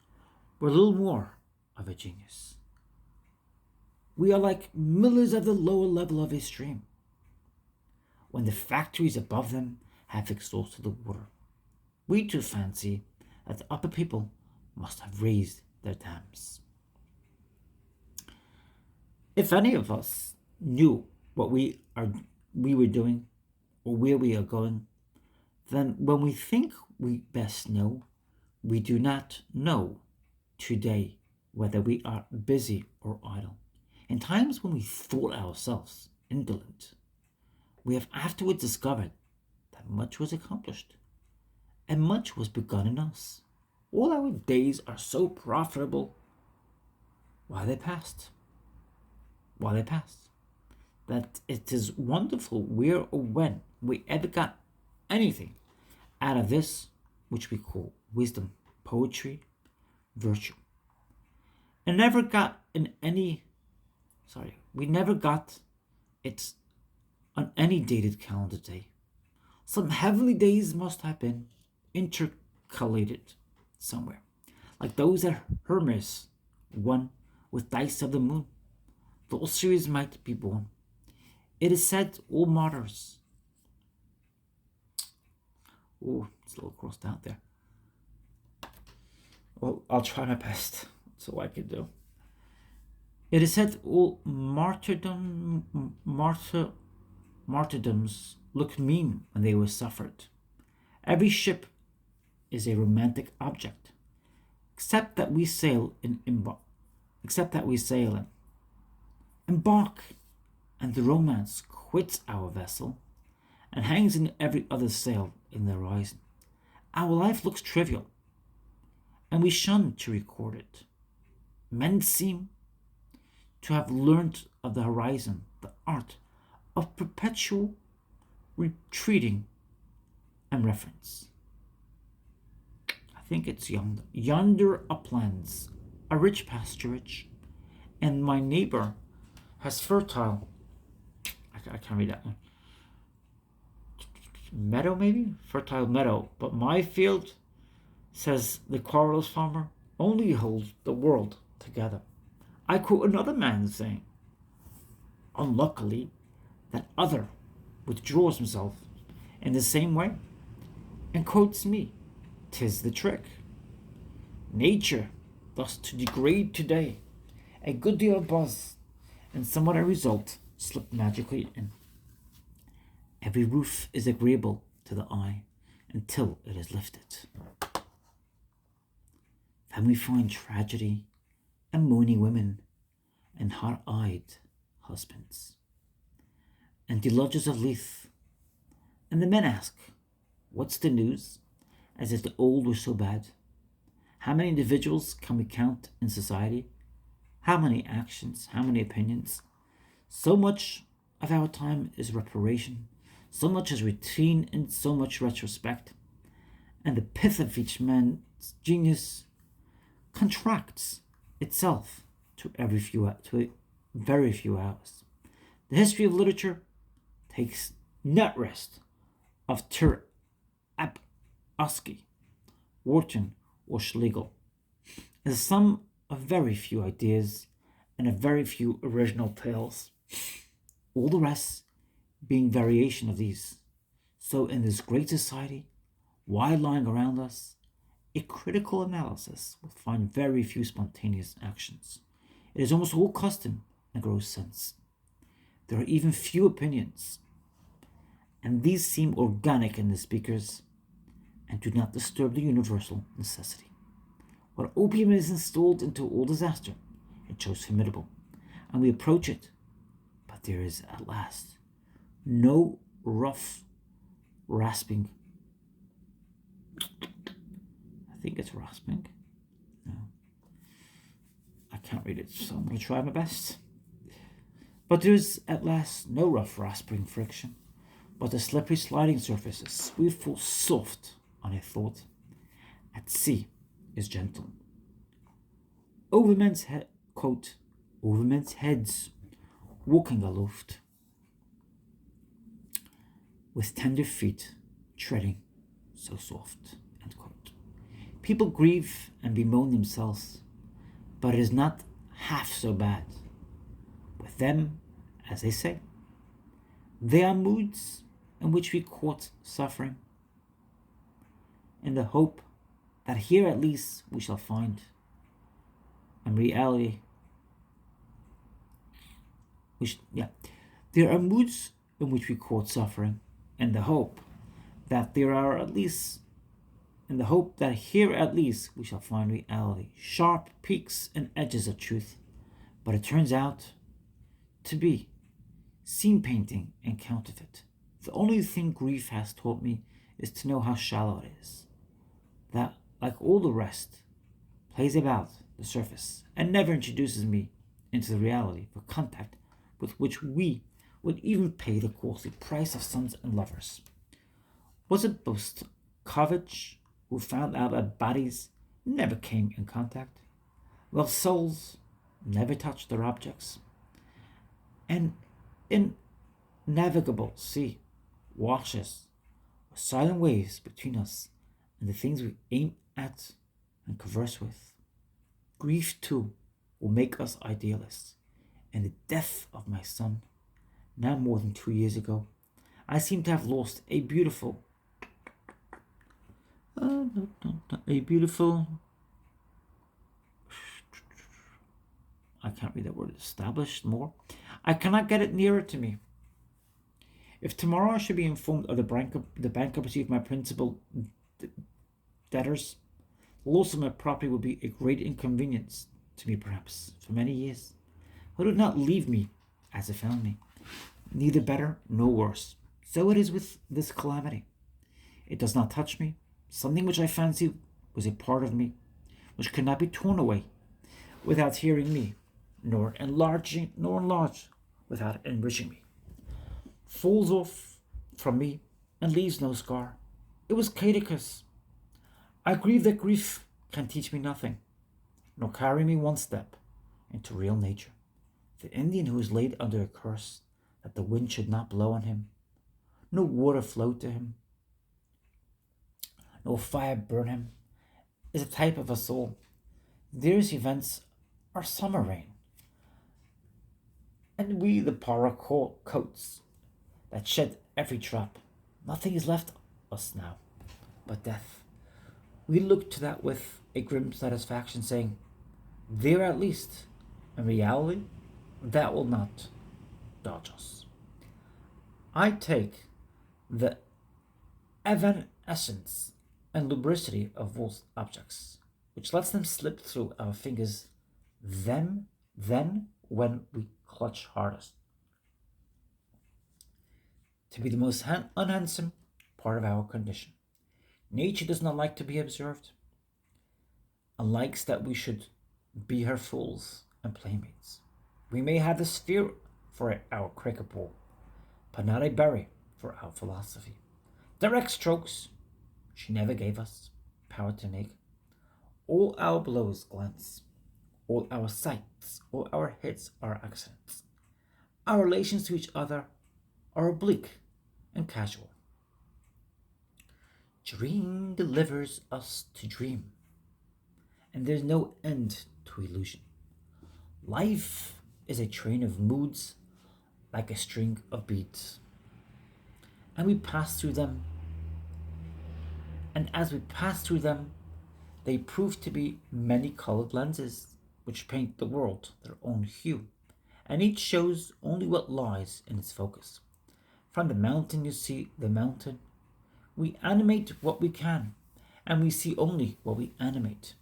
Speaker 1: were a little more of a genius. We are like millers of the lower level of a stream, when the factories above them have exhausted the water. We too fancy that the upper people must have raised their dams. If any of us knew what we were doing or where we are going, then when we think we best know, we do not know today whether we are busy or idle. In times when we thought ourselves indolent, we have afterwards discovered that much was accomplished, and much was begun in us. All our days are so profitable while they passed, that it is wonderful where or when we ever got anything out of this which we call wisdom, poetry, virtue. And never got in any, we never got it on any dated calendar day. Some heavenly days must have been intercalated somewhere, like those that Hermes won with dice of the moon. Those series might be born. It is said all martyrs. Oh, it's a little crossed out there. Well, I'll try my best. That's all I can do. It is said all martyrdoms look mean when they were suffered. Every ship is a romantic object, except that we sail in. Embark, and the romance quits our vessel and hangs in every other sail in the horizon. Our life looks trivial, and we shun to record it. Men seem to have learnt of the horizon the art of perpetual retreating and reference. I think it's yonder. Yonder uplands, a rich pasturage, and my neighbor has fertile. I can't read that one. Meadow, maybe? Fertile meadow. But my field, says the querulous farmer, only holds the world together. I quote another man saying, unluckily, that other withdraws himself in the same way and quotes me. 'Tis the trick. Nature thus to degrade today, a good deal of buzz, and somewhat a result slip magically in. Every roof is agreeable to the eye until it is lifted. Then we find tragedy and moaning women and hard-eyed husbands and delugers of Lethe. And the men ask, what's the news? As if the old were so bad. How many individuals can we count in society? How many actions? How many opinions? So much of our time is reparation, so much is routine, and so much retrospect. And the pith of each man's genius contracts itself to very few hours. The history of literature takes net rest of Tir Ab Oski, Wharton, or Schlegel, is a sum of very few ideas and of very few original tales, all the rest being variation of these. So in this great society, wide lying around us, a critical analysis will find very few spontaneous actions. It is almost all custom and gross sense. There are even few opinions, and these seem organic in the speakers and do not disturb the universal necessity. When opium is installed into all disaster, it shows formidable, and we approach it, but there is at last no rough rasping. I think it's rasping. No, I can't read it, so I'm going to try my best. But there is at last no rough rasping friction, but a slippery sliding surface, a sweetful soft on a thought. At sea is gentle. Over men's heads, walking aloft, with tender feet treading so soft. End quote. People grieve and bemoan themselves, but it is not half so bad with them, as they say. There are moods in which we court suffering, in the hope that here at least we shall find, in reality, there are moods in which we court suffering, in the hope that here at least we shall find reality, sharp peaks and edges of truth. But it turns out to be, scene painting and counterfeit. The only thing grief has taught me is to know how shallow it is. That, like all the rest, plays about the surface and never introduces me into the reality for contact with which we would even pay the costly price of sons and lovers. Was it Boscovich who found out that bodies never came in contact, while souls never touched their objects? An innavigable sea washes with silent waves between us and the things we aim at and converse with. Grief, too, will make us idealists. In the death of my son, now more than 2 years ago, I seem to have lost a beautiful, I can't read that word, established more. I cannot get it nearer to me. If tomorrow I should be informed of the bankruptcy of my principal debtors, the loss of my property will be a great inconvenience to me, perhaps, for many years. But it would not leave me as it found me, neither better nor worse. So it is with this calamity. It does not touch me. Something which I fancy was a part of me, which could not be torn away without hearing me, nor enlarged without enriching me, falls off from me and leaves no scar. It was Caedicus. I grieve that grief can teach me nothing, nor carry me one step into real nature. The Indian who is laid under a curse that the wind should not blow on him, no water flow to him, no fire burn him, is a type of a soul. These events are summer rain, and we the para coats that shed every drop. Nothing is left us now but death. We look to that with a grim satisfaction, saying, there at least, in reality, that will not dodge us. I take the evanescence and lubricity of both objects, which lets them slip through our fingers then when we clutch hardest, to be the most unhandsome part of our condition. Nature does not like to be observed, and likes that we should be her fools and playmates. We may have the sphere for our cricket ball, but not a berry for our philosophy. Direct strokes she never gave us power to make. All our blows glance, all our sights, all our hits are accidents. Our relations to each other are oblique and casual. Dream delivers us to dream, and there's no end to illusion. Life is a train of moods like a string of beads, and we pass through them, and as we pass through them, they prove to be many-colored lenses which paint the world their own hue, and each shows only what lies in its focus. From the mountain you see the mountain. We animate what we can, and we see only what we animate.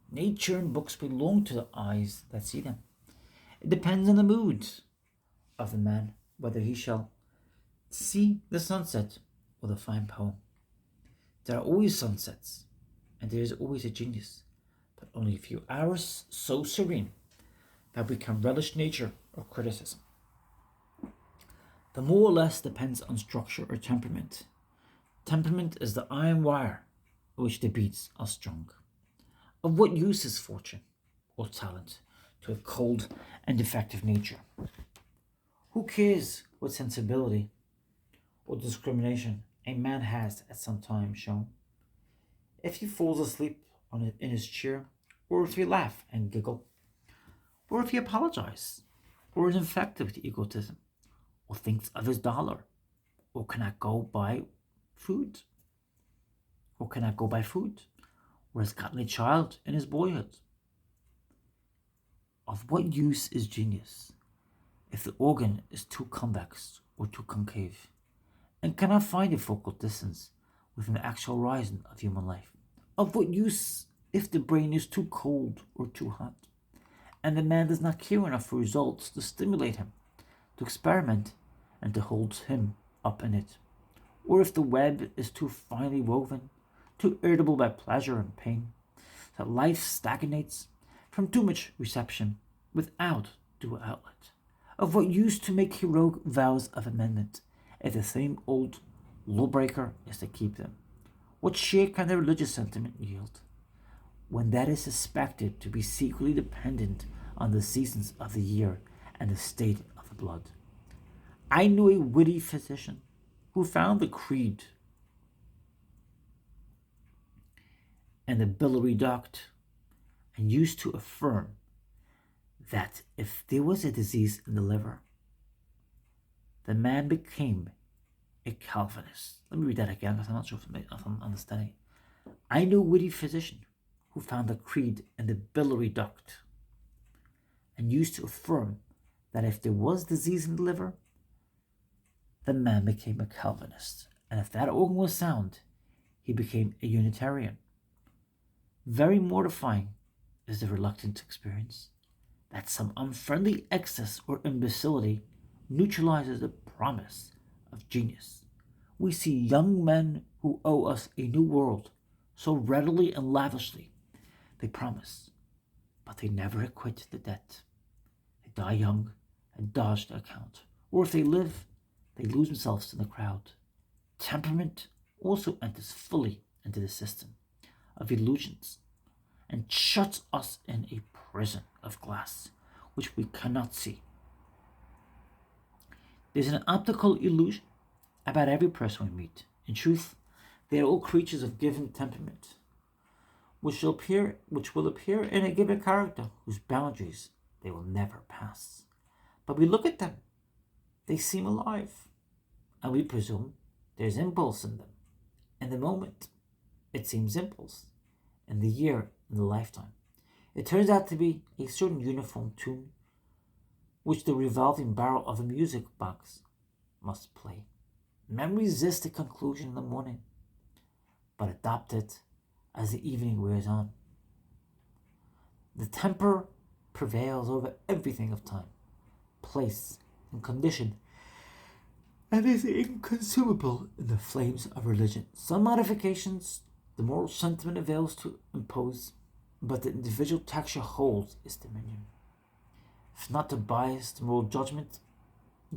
Speaker 1: Nature and books belong to the eyes that see them. It depends on the mood of the man whether he shall see the sunset or the fine poem. There are always sunsets, and there is always a genius, but only a few hours so serene that we can relish nature or criticism. The more or less depends on structure or temperament. Temperament is the iron wire on which the beats are strung. Of what use is fortune or talent to a cold and defective nature? Who cares what sensibility or discrimination a man has at some time shown? If he falls asleep in his chair, or if he laugh and giggle, or if he apologizes, or is infected with egotism, or thinks of his dollar, or cannot go by food, or has gotten a child in his boyhood. Of what use is genius if the organ is too convex or too concave, and cannot find a focal distance within the actual horizon of human life? Of what use if the brain is too cold or too hot, and the man does not care enough for results to stimulate him, to experiment and to hold him up in it. Or if the web is too finely woven, too irritable by pleasure and pain, that life stagnates from too much reception without due outlet of what used to make heroic vows of amendment, if the same old lawbreaker is to keep them. What share can the religious sentiment yield, when that is suspected to be secretly dependent on the seasons of the year and the state of the blood? I knew a witty physician who found the creed and the biliary duct, and used to affirm that if there was a disease in the liver, the man became a Calvinist. Let me read that again because I'm not sure if I'm understanding. I knew a witty physician who found the creed in the biliary duct, and used to affirm that if there was disease in the liver, the man became a Calvinist, and if that organ was sound, he became a Unitarian. Very mortifying is the reluctant experience that some unfriendly excess or imbecility neutralizes the promise of genius. We see young men who owe us a new world so readily and lavishly. They promise, but they never acquit the debt. They die young and dodge the account, or if they live, they lose themselves in the crowd. Temperament also enters fully into the system of illusions and shuts us in a prison of glass which we cannot see. There's an optical illusion about every person we meet. In truth, they are all creatures of given temperament, which will appear in a given character whose boundaries they will never pass. But we look at them, they seem alive, and we presume there's impulse in them. In the moment, it seems impulse. In the year, in the lifetime, it turns out to be a certain uniform tune which the revolving barrel of a music box must play. Men resist the conclusion in the morning, but adopt it as the evening wears on. The temper prevails over everything of time, place, and condition, and is inconsumable in the flames of religion. Some modifications the moral sentiment avails to impose, but the individual texture holds its dominion. If not to bias the moral judgments,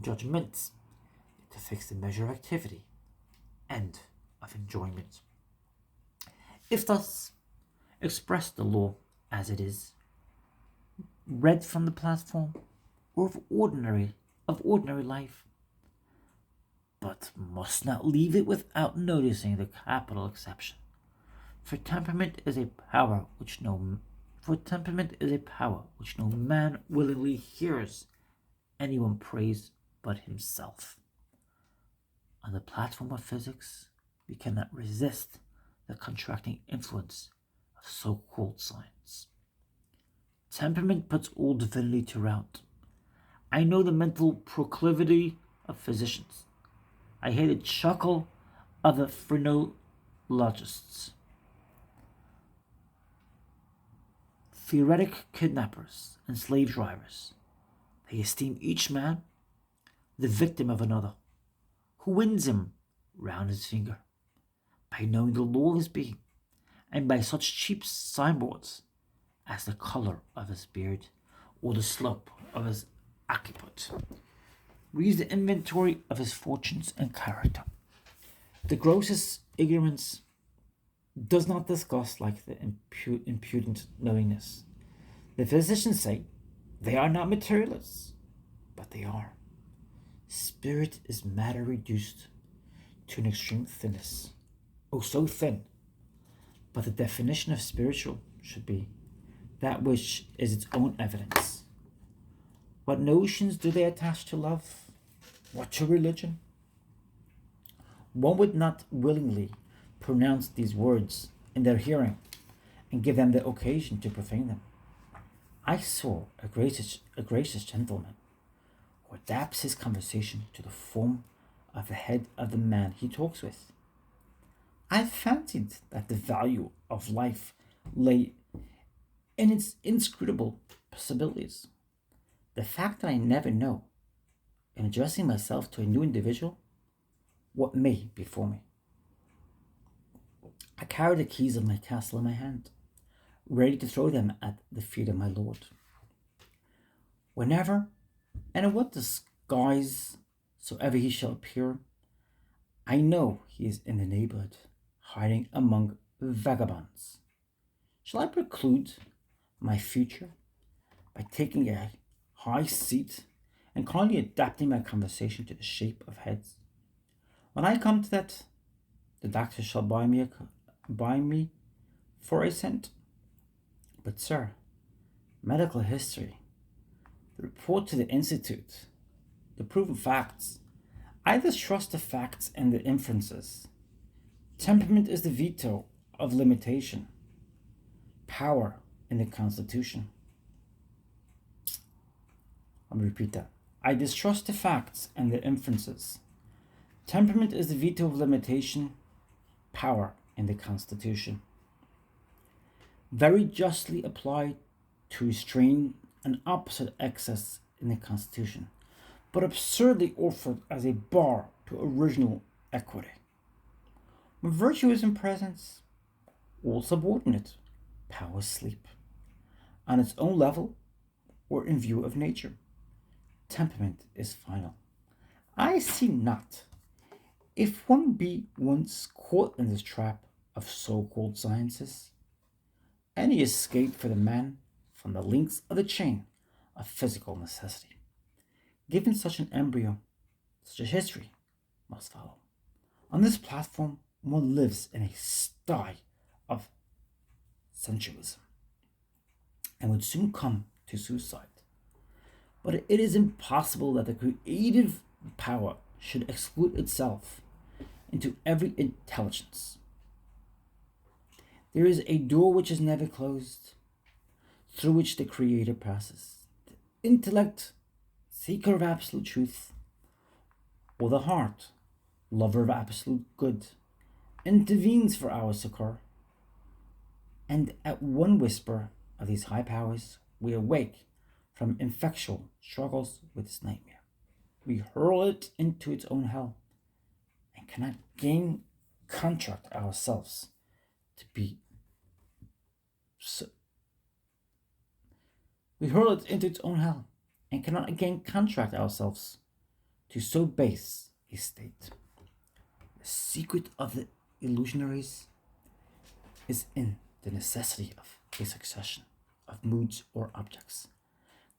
Speaker 1: to fix the measure of activity and of enjoyment. If thus express the law as it is, read from the platform or of ordinary life, but must not leave it without noticing the capital exception. For temperament is a power which no man willingly hears anyone praise but himself. On the platform of physics, we cannot resist the contracting influence of so-called science. Temperament puts all divinity to rout. I know the mental proclivity of physicians. I hear the chuckle of the phrenologists. Theoretic kidnappers and slave drivers, they esteem each man the victim of another, who wins him round his finger by knowing the law of his being, and by such cheap signboards as the color of his beard or the slope of his occiput. Reads the inventory of his fortunes and character. The grossest ignorance does not disgust like the impudent knowingness. The physicians say they are not materialists, but they are. Spirit is matter reduced to an extreme thinness. Oh, so thin. But the definition of spiritual should be that which is its own evidence. What notions do they attach to love? What to religion? One would not willingly pronounce these words in their hearing and give them the occasion to profane them. I saw a gracious gentleman who adapts his conversation to the form of the head of the man he talks with. I fancied that the value of life lay in its inscrutable possibilities. The fact that I never know in addressing myself to a new individual, what may before me. I carry the keys of my castle in my hand, ready to throw them at the feet of my Lord. Whenever and in what disguise soever he shall appear, I know he is in the neighborhood, hiding among vagabonds. Shall I preclude my future by taking a high seat and calmly adapting my conversation to the shape of heads? When I come to that, the doctor shall buy me for a cent. But sir, medical history, the report to the institute, the proven facts. I distrust the facts and the inferences. Temperament is the veto of limitation. Power in the Constitution. Let me repeat that. I distrust the facts and the inferences. Temperament is the veto of limitation. Power in the Constitution. Very justly applied to restrain an opposite excess in the Constitution, but absurdly offered as a bar to original equity. When virtue is in presence, all subordinate powers sleep, on its own level or in view of nature. Temperament is final. I see not, if one be once caught in this trap of so-called sciences, any escape for the man from the links of the chain of physical necessity. Given such an embryo, such a history must follow. On this platform, one lives in a sty of sensualism and would soon come to suicide. But it is impossible that the creative power should exclude itself into every intelligence. There is a door which is never closed, through which the Creator passes. The intellect, seeker of absolute truth, or the heart, lover of absolute good, intervenes for our succor. And at one whisper of these high powers, we awake from infectial struggles with this nightmare. We hurl it into its own hell and cannot again contract ourselves to be so. We hurl it into its own hell and cannot again contract ourselves to so base a state. The secret of the illusionaries is in the necessity of a succession of moods or objects.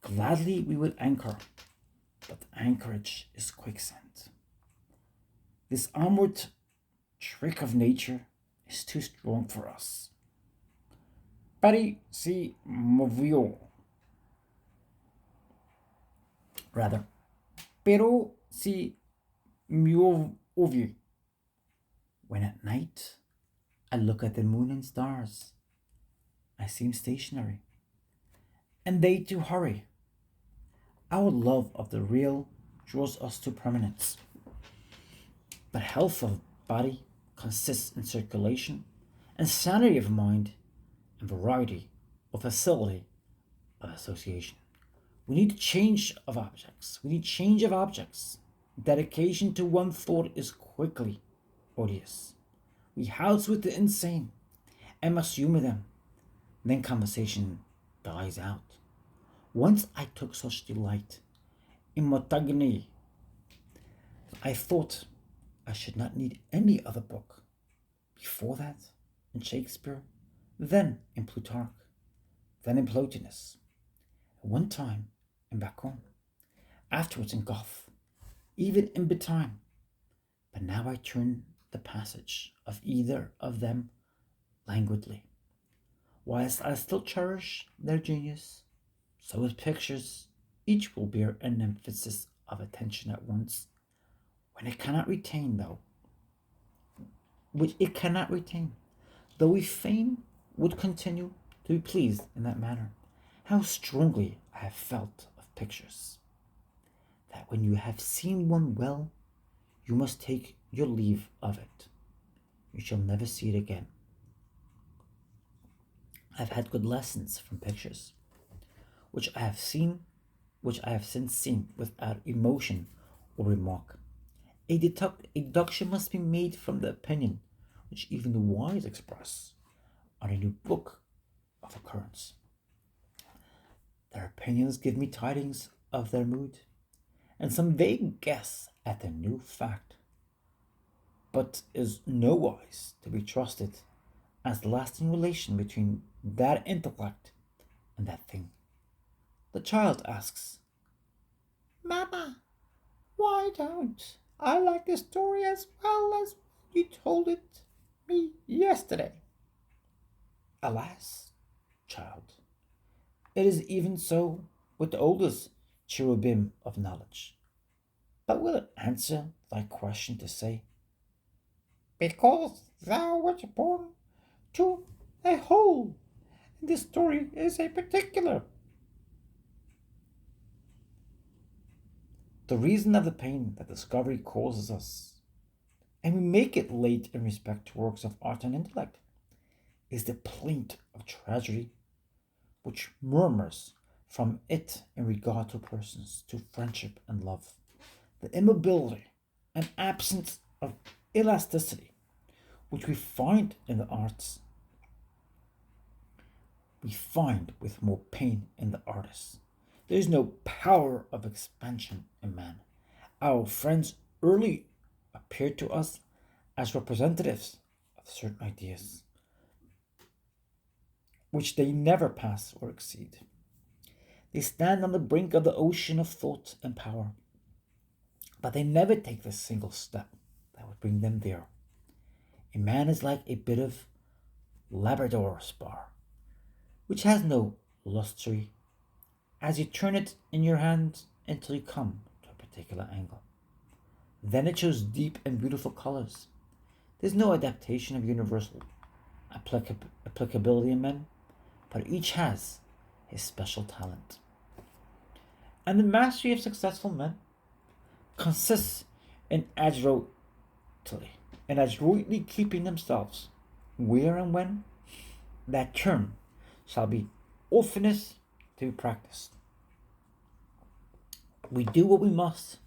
Speaker 1: Gladly we would anchor, but the anchorage is quicksand. This onward trick of nature is too strong for us. Pari si movió. Rather, pero si movió. When at night I look at the moon and stars, I seem stationary, and they too hurry. Our love of the real draws us to permanence. But health of body consists in circulation, and sanity of mind, and variety or facility of association. We need change of objects. Dedication to one thought is quickly odious. We house with the insane and must humor them. Then conversation dies out. Once I took such delight in Montagne, I thought I should not need any other book. Before that, in Shakespeare, then in Plutarch, then in Plotinus, at one time in Bacon, afterwards in Goethe, even in Betime. But now I turn the passage of either of them languidly. Whilst I still cherish their genius, so with pictures, each will bear an emphasis of attention at once, when it cannot retain, though we fain would continue to be pleased in that manner. How strongly I have felt of pictures, that when you have seen one well, you must take your leave of it. You shall never see it again. I've had good lessons from pictures, which I have since seen without emotion or remark. A deduction must be made from the opinion which even the wise express on a new book of occurrence. Their opinions give me tidings of their mood, and some vague guess at the new fact, but is nowise to be trusted as the lasting relation between that intellect and that thing. The child asks, Mama, why don't I like the story as well as you told it me yesterday? Alas, child, it is even so with the oldest cherubim of knowledge. But will it answer thy question to say, Because thou wert born to a whole, and this story is a particular? The reason of the pain that discovery causes us, and we make it late in respect to works of art and intellect, is the plaint of tragedy which murmurs from it in regard to persons, to friendship and love. The immobility and absence of elasticity which we find in the arts, we find with more pain in the artist. There is no power of expansion in man. Our friends early appeared to us as representatives of certain ideas, which they never pass or exceed. They stand on the brink of the ocean of thought and power, but they never take the single step that would bring them there. A man is like a bit of Labrador spar, which has no lustre, as you turn it in your hand until you come to a particular angle. Then it shows deep and beautiful colors. There's no adaptation of universal applicability in men, but each has his special talent. And the mastery of successful men consists in adroitly keeping themselves where and when that term shall be oftenest to be practiced. We do what we must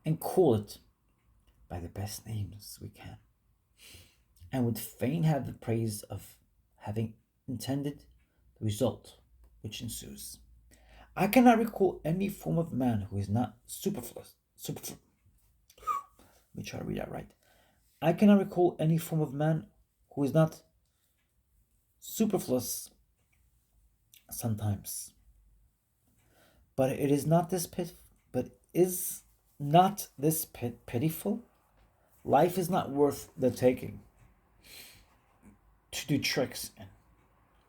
Speaker 1: and call it by the best names we can, and would fain have the praise of having intended the result which ensues. I cannot recall any form of man who is not superfluous. Let me try to read that right. I cannot recall any form of man who is not superfluous sometimes. But it is not this pitiful? Life is not worth the taking to do tricks in.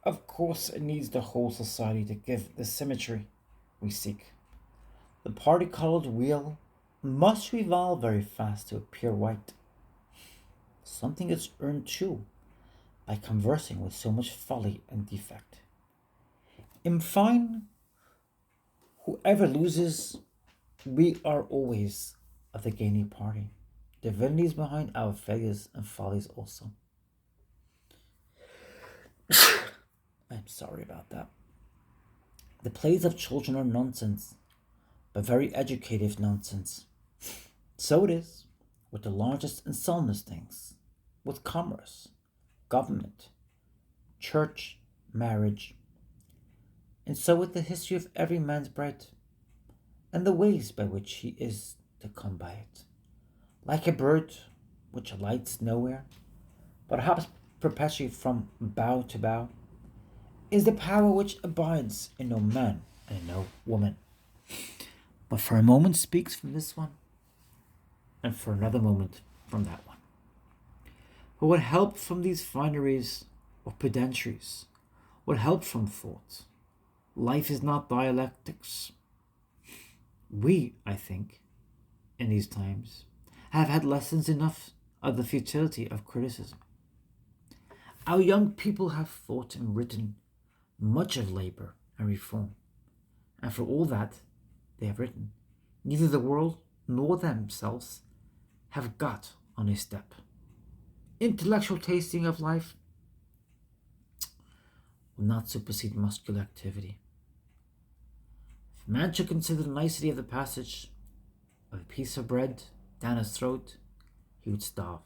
Speaker 1: Of course, it needs the whole society to give the symmetry we seek. The party-colored wheel must revolve very fast to appear white. Something is earned too by conversing with so much folly and defect. In fine, whoever loses, we are always of the gaining party. Divinity is behind our failures and follies also. I'm sorry about that. The plays of children are nonsense, but very educative nonsense. So it is with the largest and solemnest things, with commerce, government, church, marriage, and so with the history of every man's bread, and the ways by which he is to come by it. Like a bird which alights nowhere, but hops perpetually from bough to bough, is the power which abides in no man and in no woman, but for a moment speaks from this one, and for another moment from that one. But what help from these fineries or pedantries? What help from thought? Life is not dialectics. We, I think, in these times, have had lessons enough of the futility of criticism. Our young people have thought and written much of labor and reform, and for all that they have written, neither the world nor themselves have got on a step. Intellectual tasting of life will not supersede muscular activity. If man should consider the nicety of the passage With a piece of bread down his throat, he would starve.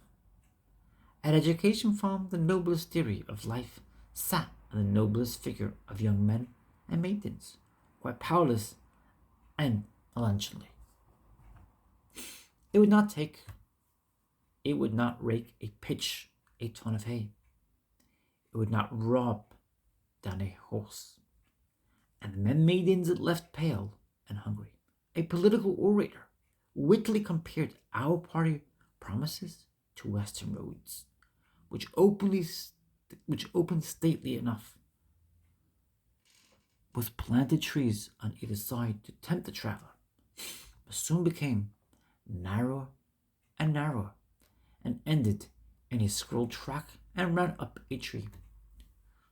Speaker 1: At education farm, the noblest theory of life sat on the noblest figure of young men and maidens, quite powerless and melancholy. It would not rake a pitch a ton of hay. It would not rob down a horse. And the men maidens it left pale and hungry. A political orator wittily compared our party promises to western roads, which opened stately enough, with planted trees on either side to tempt the traveler, but soon became narrower and narrower, and ended in a scroll track and ran up a tree.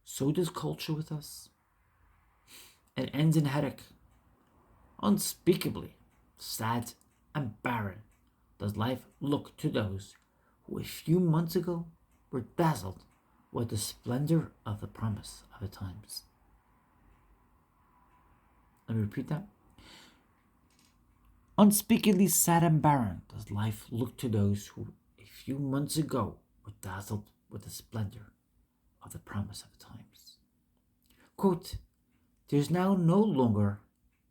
Speaker 1: So does culture with us. It ends in headache. Unspeakably sad and barren does life look to those who a few months ago were dazzled with the splendor of the promise of the times. Let me repeat that. Unspeakably sad and barren does life look to those who a few months ago were dazzled with the splendor of the promise of the times. Quote, there is now no longer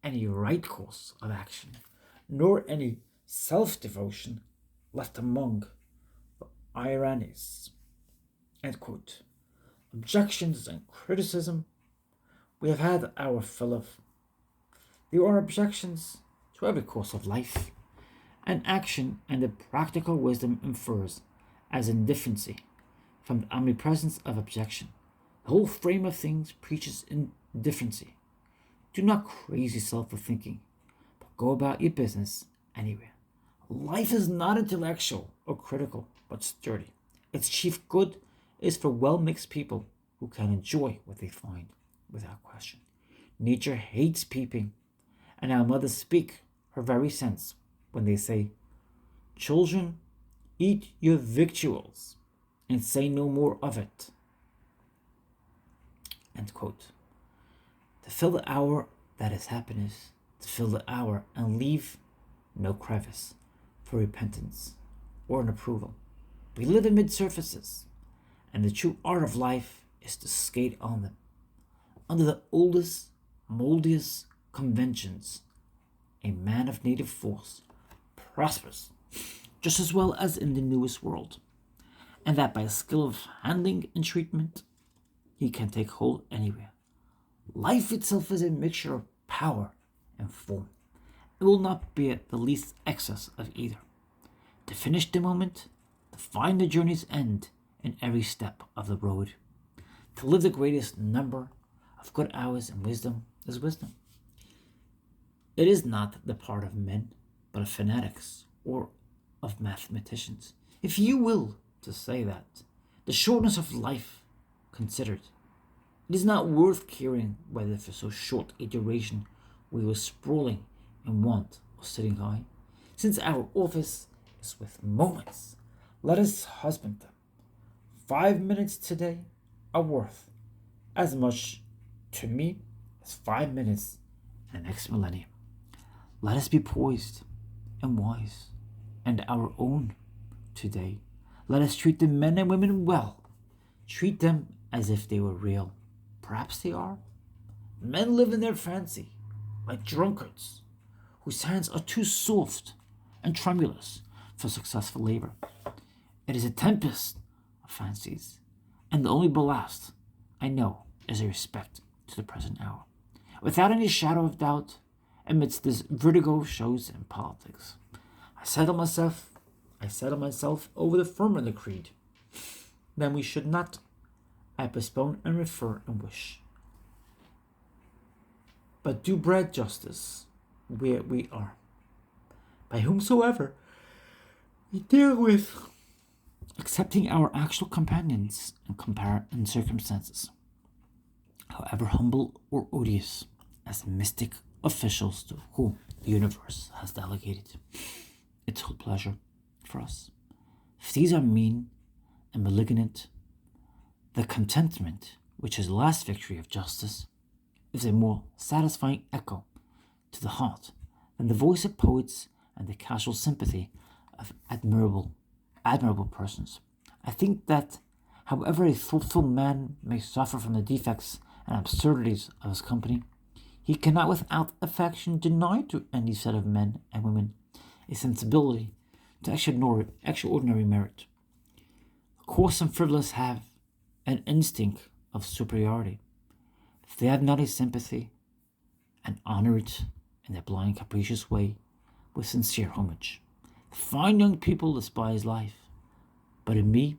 Speaker 1: any right course of action, nor any self-devotion left among the ironies. End quote. Objections and criticism we have had our fill of. There are objections to every course of life, and action and the practical wisdom infers as indifferency from the omnipresence of objection. The whole frame of things preaches indifferency. Do not craze yourself with thinking, but go about your business anywhere. Life is not intellectual or critical, but sturdy. Its chief good is for well-mixed people who can enjoy what they find without question. Nature hates peeping, and our mothers speak her very sense when they say, children, eat your victuals, and say no more of it. End quote. To fill the hour that is happiness, to fill the hour and leave no crevice for repentance or an approval. We live amid surfaces, and the true art of life is to skate on them. Under the oldest, moldiest conventions, a man of native force prospers just as well as in the newest world, and that by a skill of handling and treatment, he can take hold anywhere. Life itself is a mixture of power and form. It will not be at the least excess of either. To finish the moment, to find the journey's end in every step of the road. To live the greatest number of good hours in wisdom is wisdom. It is not the part of men, but of fanatics or of mathematicians, if you will to say that. The shortness of life considered, it is not worth caring whether for so short a duration we were sprawling in want or sitting high. Since our office is with moments, let us husband them. 5 minutes today are worth as much to me as 5 minutes in the next millennium. Let us be poised and wise, and our own today. Let us treat the men and women well. Treat them as if they were real. Perhaps they are. Men live in their fancy, like drunkards, whose hands are too soft and tremulous for successful labor. It is a tempest of fancies, and the only ballast I know is a respect to the present hour. Without any shadow of doubt, amidst this vertigo of shows and politics, I settle myself over the firmer in the creed. Then we should not, I postpone and refer and wish, but do bread justice where we are, by whomsoever we deal with, accepting our actual companions and circumstances, however humble or odious, as mystic officials to whom the universe has delegated its whole pleasure for us. If these are mean and malignant, the contentment, which is the last victory of justice, is a more satisfying echo to the heart than the voice of poets and the casual sympathy of admirable persons. I think that, however a thoughtful man may suffer from the defects and absurdities of his company, he cannot without affection deny to any set of men and women a sensibility to extraordinary merit. The coarse and frivolous have an instinct of superiority. If they have not a sympathy, and honour it in their blind, capricious way with sincere homage. The fine young people despise life, but in me,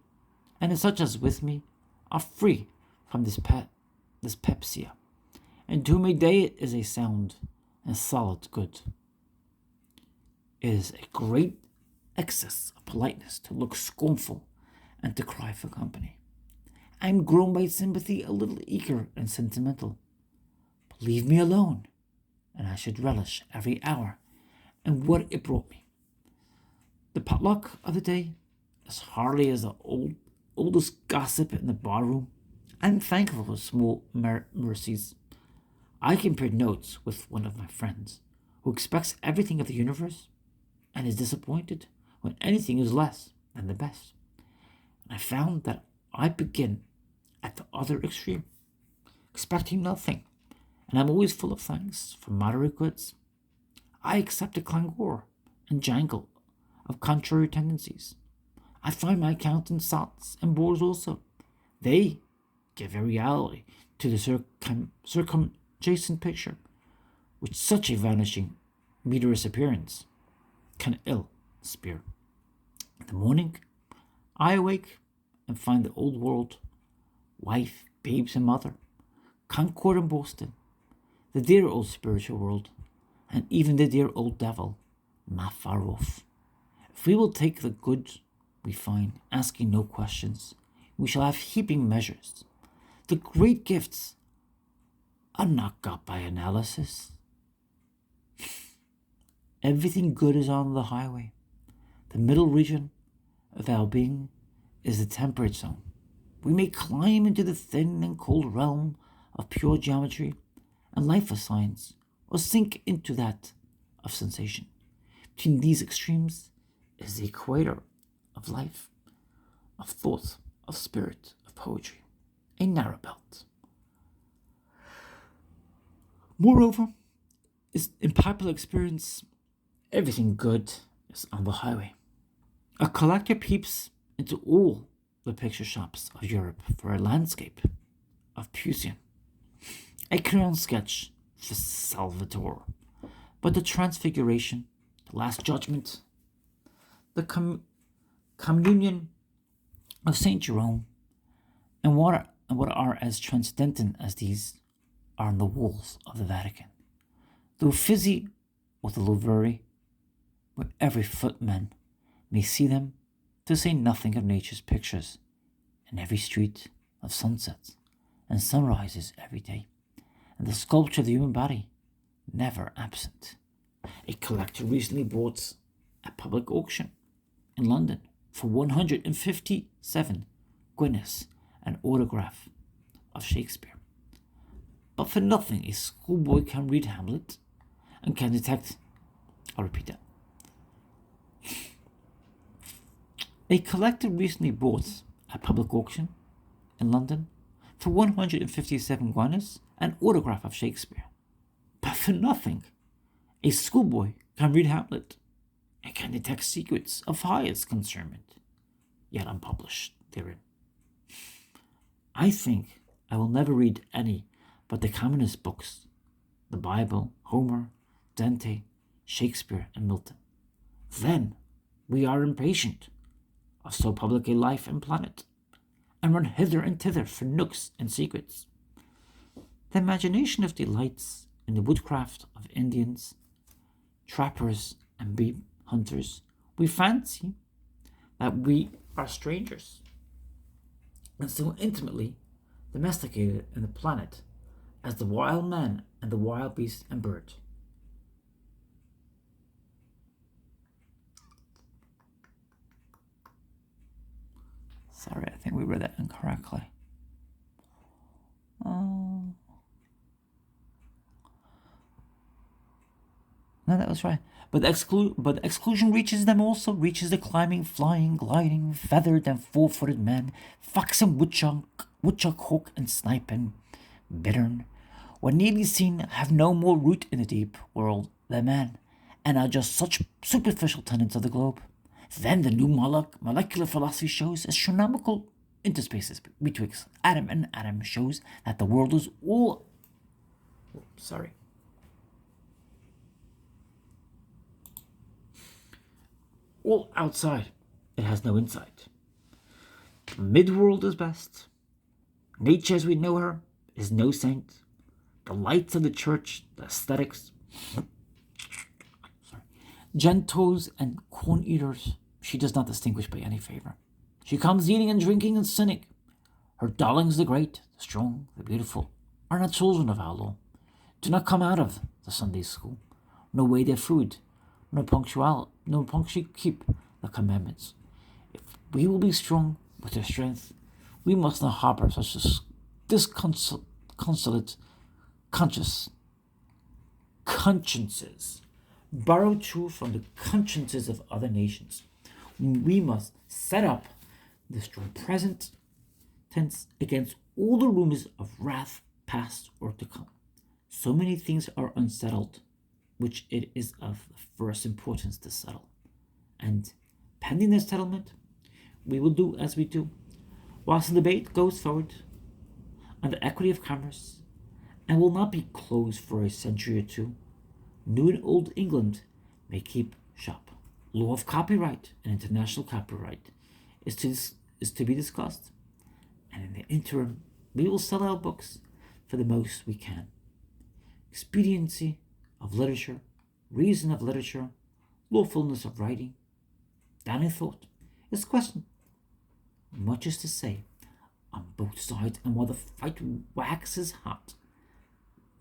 Speaker 1: and in such as with me, are free from this dyspepsia, and to whom a day is a sound and solid good. It is a great excess of politeness to look scornful and to cry for company. I am grown by sympathy a little eager and sentimental. But leave me alone, and I should relish every hour and what it brought me. The potluck of the day, as hardly as the oldest gossip in the barroom, I am thankful for small mercies. I compared notes with one of my friends, who expects everything of the universe, and is disappointed when anything is less than the best. And I found that I begin at the other extreme, expecting nothing, and I'm always full of thanks for moderate goods. I accept the clangor and jangle of contrary tendencies. I find my account in sots and bores also. They give a reality to the circumjacent picture, which such a vanishing, meteorous appearance can ill spare. In the morning, I awake and find the old world, wife, babes, and mother, Concord and Boston, the dear old spiritual world, and even the dear old devil, not far off. If we will take the good we find, asking no questions, we shall have heaping measures. The great gifts are not got by analysis. Everything good is on the highway. The middle region of our being is the temperate zone. We may climb into the thin and cold realm of pure geometry and life of science, or sink into that of sensation. Between these extremes is the equator of life, of thought, of spirit, of poetry, a narrow belt. Moreover, in popular experience, everything good is on the highway. A collector peeps into all the picture shops of Europe for a landscape of Pusian, a crayon sketch for Salvator, but the Transfiguration, the Last Judgment, the Communion of Saint Jerome, and what are as transcendent as these are on the walls of the Vatican. The Uffizi or the Louvre, where every footman may see them, to say nothing of nature's pictures, in every street of sunsets and sunrises every day, and the sculpture of the human body never absent. A collector recently bought at public auction in London for 157 guineas an autograph of Shakespeare. But for nothing a schoolboy can read Hamlet and can detect, I'll repeat that. A collector recently bought at public auction in London for 157 guineas an autograph of Shakespeare. But for nothing a schoolboy can read Hamlet and can detect secrets of highest concernment, yet unpublished therein. I think I will never read any but the commonest books, the Bible, Homer, Dante, Shakespeare, and Milton. Then we are impatient of so public a life and planet, and run hither and thither for nooks and secrets. The imagination of delights in the woodcraft of Indians, trappers, and bee hunters, we fancy that we are strangers, and so intimately domesticated in the planet as the wild man and the wild beast and bird. Sorry, I think we read that incorrectly. No, that was That's right. But exclusion reaches them also, reaches the climbing, flying, gliding, feathered and four-footed man, fox and woodchuck, hawk and snipe and bittern, when nearly seen, have no more root in the deep world than man, and are just such superficial tenants of the globe. Then the new molecular philosophy shows astronomical interspaces betwixt atom and atom, shows that the world is all all outside. It has no inside. The mid-world is best. Nature as we know her is no saint. The lights of the church, the aesthetics, gentos and corn eaters, she does not distinguish by any favor. She comes eating and drinking and sinning. Her darlings, the great, the strong, the beautiful, are not children of our law. Do not come out of the Sunday school, nor weigh their food, nor punctually keep the commandments. If we will be strong with their strength, we must not harbor such disconsolate consciences, borrowed true from the consciences of other nations. We must set up the strong present tense against all the rumors of wrath past or to come. So many things are unsettled, which it is of the first importance to settle. And pending their settlement, we will do as we do, whilst the debate goes forward on the equity of commerce, and will not be closed for a century or two. New and old England may keep shop. Law of copyright and international copyright is to be discussed, and in the interim, we will sell our books for the most we can. Expediency of literature, reason of literature, lawfulness of writing, down in thought, is questioned. Much is to say on both sides, and while the fight waxes hot,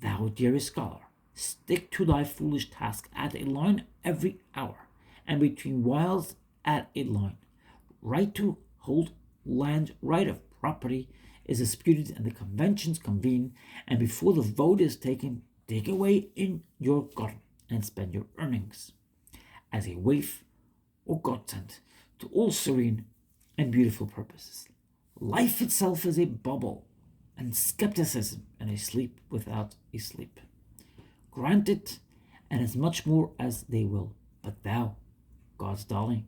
Speaker 1: thou, dearest scholar, stick to thy foolish task, at a line every hour, and between whiles at a line. Right to hold land, right of property is disputed, and the conventions convene, and before the vote is taken, dig away in your garden and spend your earnings as a waif or godsend to all serene and beautiful purposes. Life itself is a bubble, and skepticism and a sleep without a sleep. Grant it, and as much more as they will. But thou, God's darling,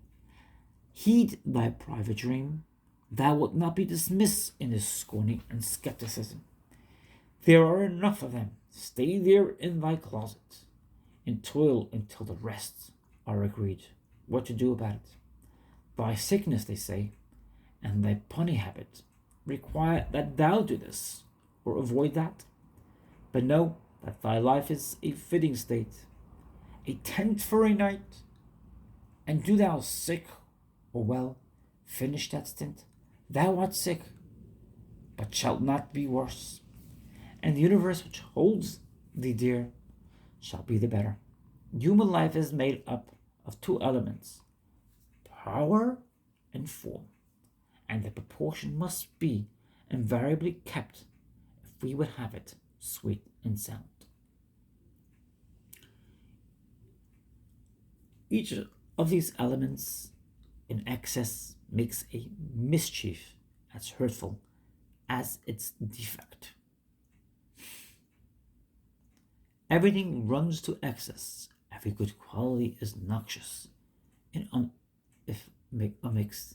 Speaker 1: heed thy private dream. Thou wilt not be dismissed in this scorning and skepticism. There are enough of them. Stay there in thy closet, and toil until the rest are agreed what to do about it. Thy sickness, they say, and thy punny habit require that thou do this, or avoid that. But know that thy life is a fitting state, a tent for a night, and do thou sick or well, finish that stint. Thou art sick, but shalt not be worse, and the universe which holds thee dear shall be the better. Human life is made up of two elements, power and form, and the proportion must be invariably kept if we would have it sweet and sound. Each of these elements in excess makes a mischief as hurtful as its defect. Everything runs to excess. Every good quality is noxious if unmixed,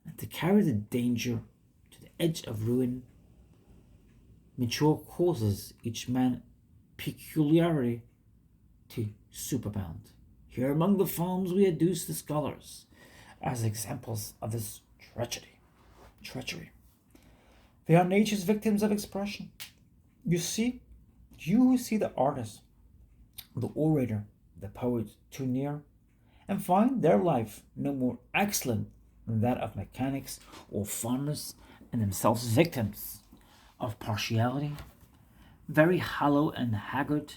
Speaker 1: and to carry the danger to the edge of ruin. Mature causes each man peculiarity to superabound. Here among the farms we adduce the scholars as examples of this treachery. They are nature's victims of expression. You who see the artist, the orator, the poet too near, and find their life no more excellent than that of mechanics or farmers, and themselves victims of partiality, very hollow and haggard,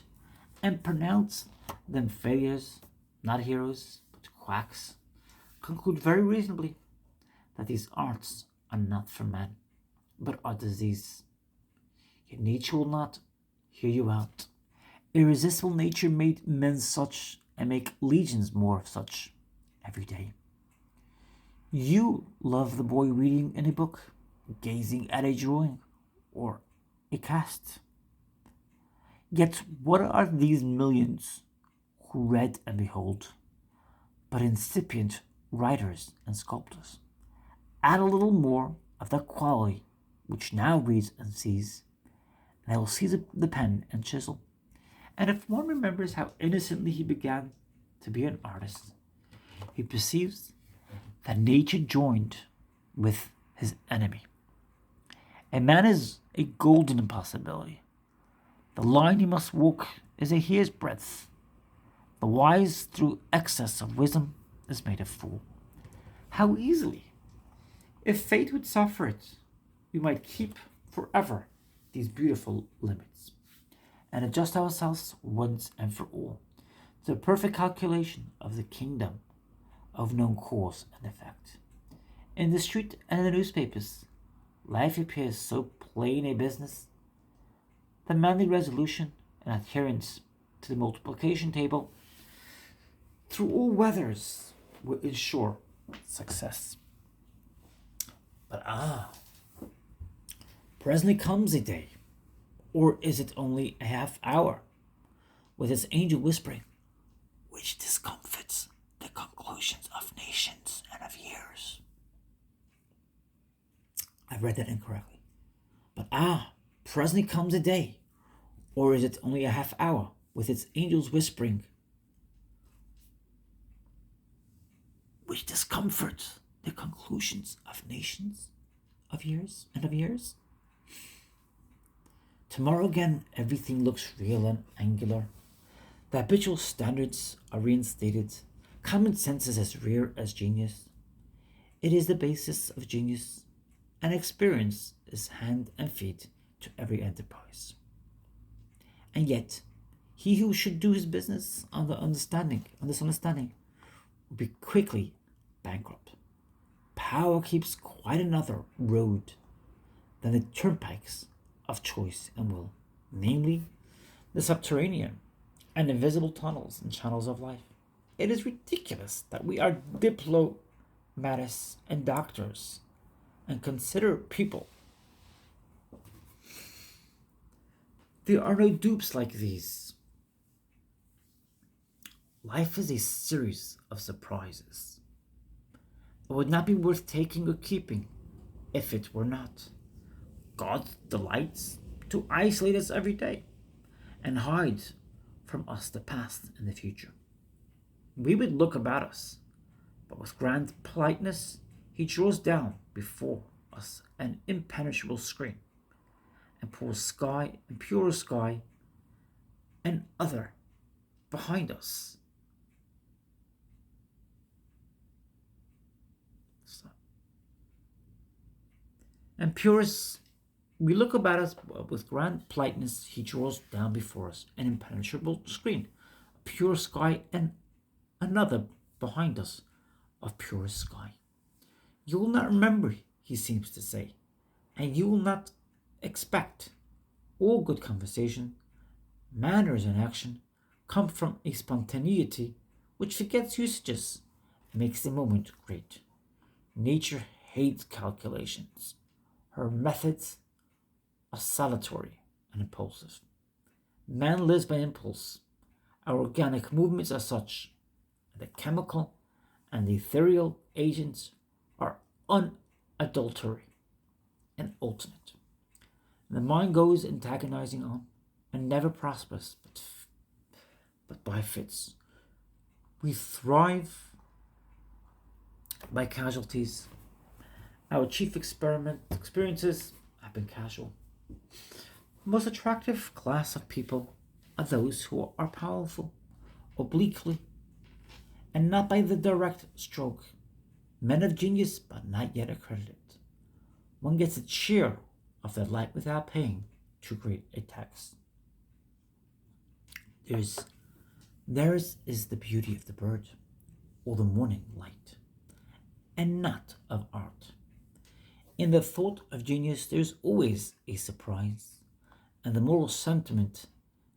Speaker 1: and pronounce them failures, not heroes, but quacks, conclude very reasonably that these arts are not for man, but are disease. Yet nature will not hear you out. Irresistible nature made men such and make legions more of such every day. You love the boy reading in a book, gazing at a drawing, or a cast. Yet what are these millions who read and behold, but incipient writers and sculptors? Add a little more of that quality which now reads and sees, and they will seize the pen and chisel. And if one remembers how innocently he began to be an artist, he perceives that nature joined with his enemy. A man is a golden impossibility. The line he must walk is a hair's breadth. The wise, through excess of wisdom, is made a fool. How easily, if fate would suffer it, we might keep forever these beautiful limits, and adjust ourselves once and for all to the perfect calculation of the kingdom of known cause and effect. In the street and in the newspapers, life appears so plain a business that manly resolution and adherence to the multiplication table through all weathers will ensure success. But presently comes a day, or is it only a half hour, with its angel whispering, which discomfits the conclusions of nations and of years. I read that incorrectly. But presently comes a day, or is it only a half hour, with its angels whispering, which discomforts the conclusions of nations, of years, and of years? Tomorrow again, everything looks real and angular. The habitual standards are reinstated. Common sense is as rare as genius. It is the basis of genius, and experience is hand and feet to every enterprise. And yet, he who should do his business on this understanding, will be quickly bankrupt. Power keeps quite another road than the turnpikes of choice and will, namely the subterranean and invisible tunnels and channels of life. It is ridiculous that we are diplomatists and doctors and consider people. There are no dupes like these. Life is a series of surprises. It would not be worth taking or keeping if it were not. God delights to isolate us every day and hide from us the past and the future. We would look about us, but with grand politeness, he draws down before us an impenetrable screen and pours sky and pure sky and other behind us. And purest, we look about us with grand politeness, he draws down before us an impenetrable screen, pure sky, and another behind us of purest sky. You will not remember, he seems to say, and you will not expect. All good conversation, manners, and action come from a spontaneity which forgets usages and makes the moment great. Nature hates calculations. Her methods are salutary and impulsive. Man lives by impulse. Our organic movements are such, and the chemical and the ethereal agents are unadulterated and ultimate. The mind goes antagonizing on and never prospers, but by fits. We thrive by casualties. Our chief experiences have been casual. The most attractive class of people are those who are powerful, obliquely, and not by the direct stroke. Men of genius, but not yet accredited. One gets a cheer of their light without paying too great a tax. Theirs is the beauty of the bird, or the morning light, and not of art. In the thought of genius there is always a surprise, and the moral sentiment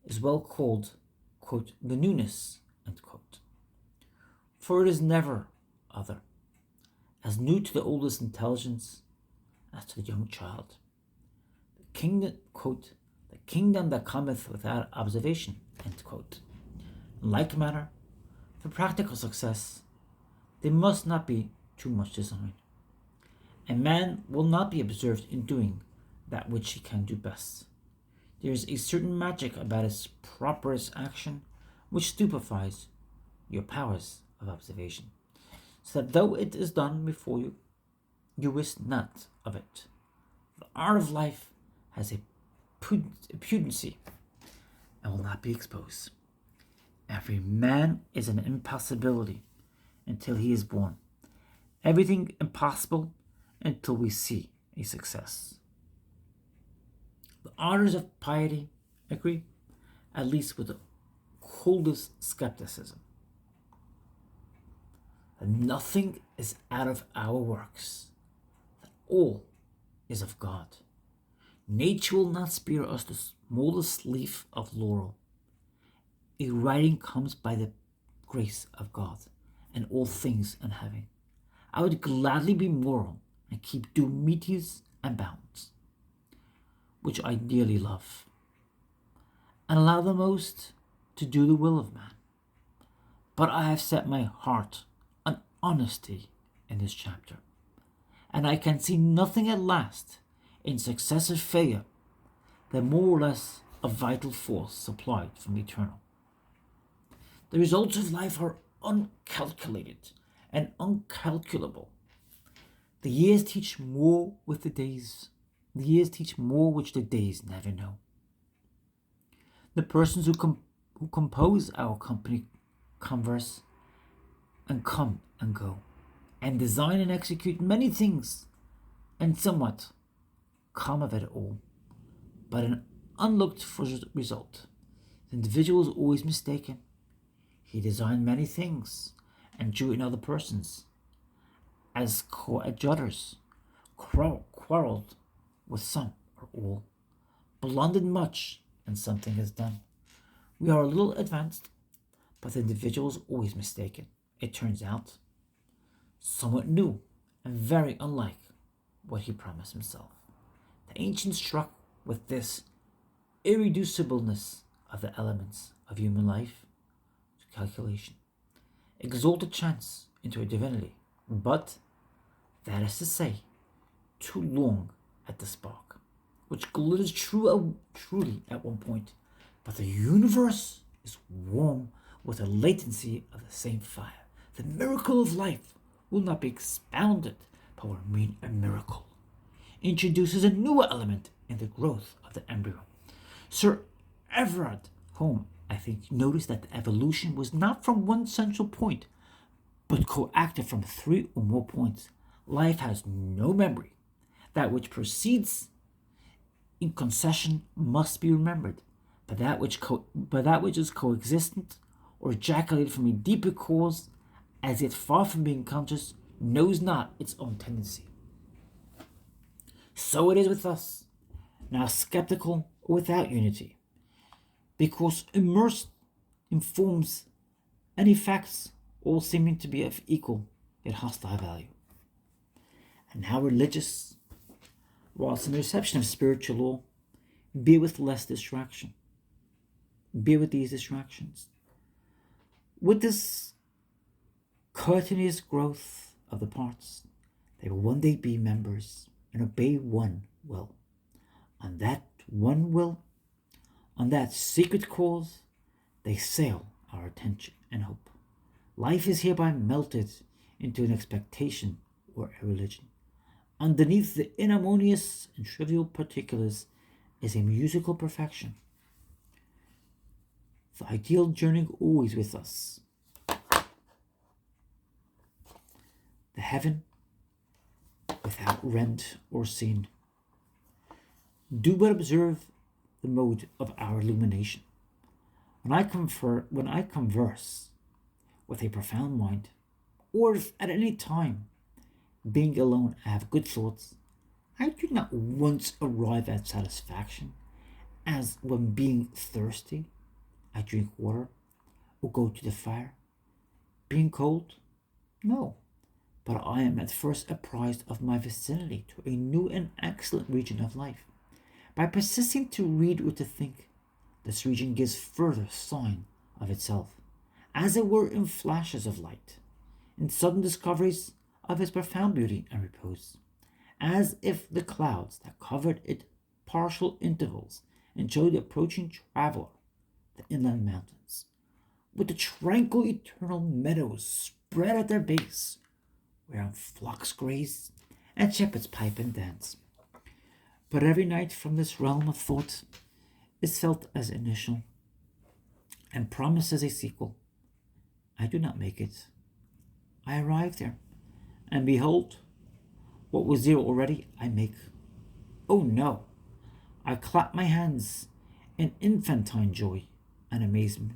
Speaker 1: is well called, quote, the newness End quote. For it is never other, as new to the oldest intelligence as to the young child. The kingdom, quote, the kingdom that cometh without observation, end quote. In like manner, for practical success, there must not be too much design. And man will not be observed in doing that which he can do best. There is a certain magic about its properest action which stupefies your powers of observation, so that though it is done before you, you wist not of it. The art of life has a pudency and will not be exposed. Every man is an impossibility until he is born. Everything impossible until we see a success. The artists of piety agree, at least with the coldest skepticism, that nothing is out of our works, that all is of God. Nature will not spare us the smallest leaf of laurel. A writing comes by the grace of God, and all things in heaven. I would gladly be moral and keep due metes and bounds, which I dearly love, and allow the most to do the will of man. But I have set my heart on honesty in this chapter, and I can see nothing at last in successive failure than more or less a vital force supplied from the eternal. The results of life are uncalculated and uncalculable. The years teach more with the days. The years teach more which the days never know. The persons who compose our company converse and come and go, and design and execute many things, and somewhat come of it all, but an unlooked for result. The individual is always mistaken. He designed many things and drew in other persons, as coadjutors, quarreled with some or all, blundered much, and something is done. We are a little advanced, but the individual is always mistaken. It turns out somewhat new and very unlike what he promised himself. The ancients struck with this irreducibleness of the elements of human life to calculation, exalted chance into a divinity, but, that is to say, too long at the spark, which glitters truly at one point, but the universe is warm with the latency of the same fire. The miracle of life will not be expounded, but will remain a miracle. Introduces a newer element in the growth of the embryo. Sir Everard Home, I think, noticed that the evolution was not from one central point, but coacted from 3 or more points. Life has no memory. That which proceeds in concession must be remembered, but that which is coexistent or ejaculated from a deeper cause, as yet far from being conscious, knows not its own tendency. So it is with us, now skeptical or without unity, because immersed in forms and effects, all seeming to be of equal yet hostile value. And now religious, whilst in the reception of spiritual law, bear with less distraction. Bear with these distractions. With this courteous growth of the parts, they will one day be members and obey one will. On that one will, on that secret cause, they sail our attention and hope. Life is hereby melted into an expectation or a religion. Underneath the inharmonious and trivial particulars is a musical perfection. The ideal journeying always with us. The heaven without rent or scene. Do but observe the mode of our illumination. When I converse with a profound mind, or if at any time, being alone, I have good thoughts, I do not once arrive at satisfaction, as when being thirsty, I drink water, or go to the fire? Being cold? No. But I am at first apprised of my vicinity to a new and excellent region of life. By persisting to read or to think, this region gives further sign of itself, as it were in flashes of light, in sudden discoveries of its profound beauty and repose, as if the clouds that covered it partial intervals and showed the approaching traveler the inland mountains, with the tranquil eternal meadows spread at their base, whereon flocks graze and shepherds pipe and dance. But every night from this realm of thought is felt as initial and promised as a sequel. I do not make it. I arrive there, and behold, what was there already I make. Oh no! I clap my hands in infantine joy and amazement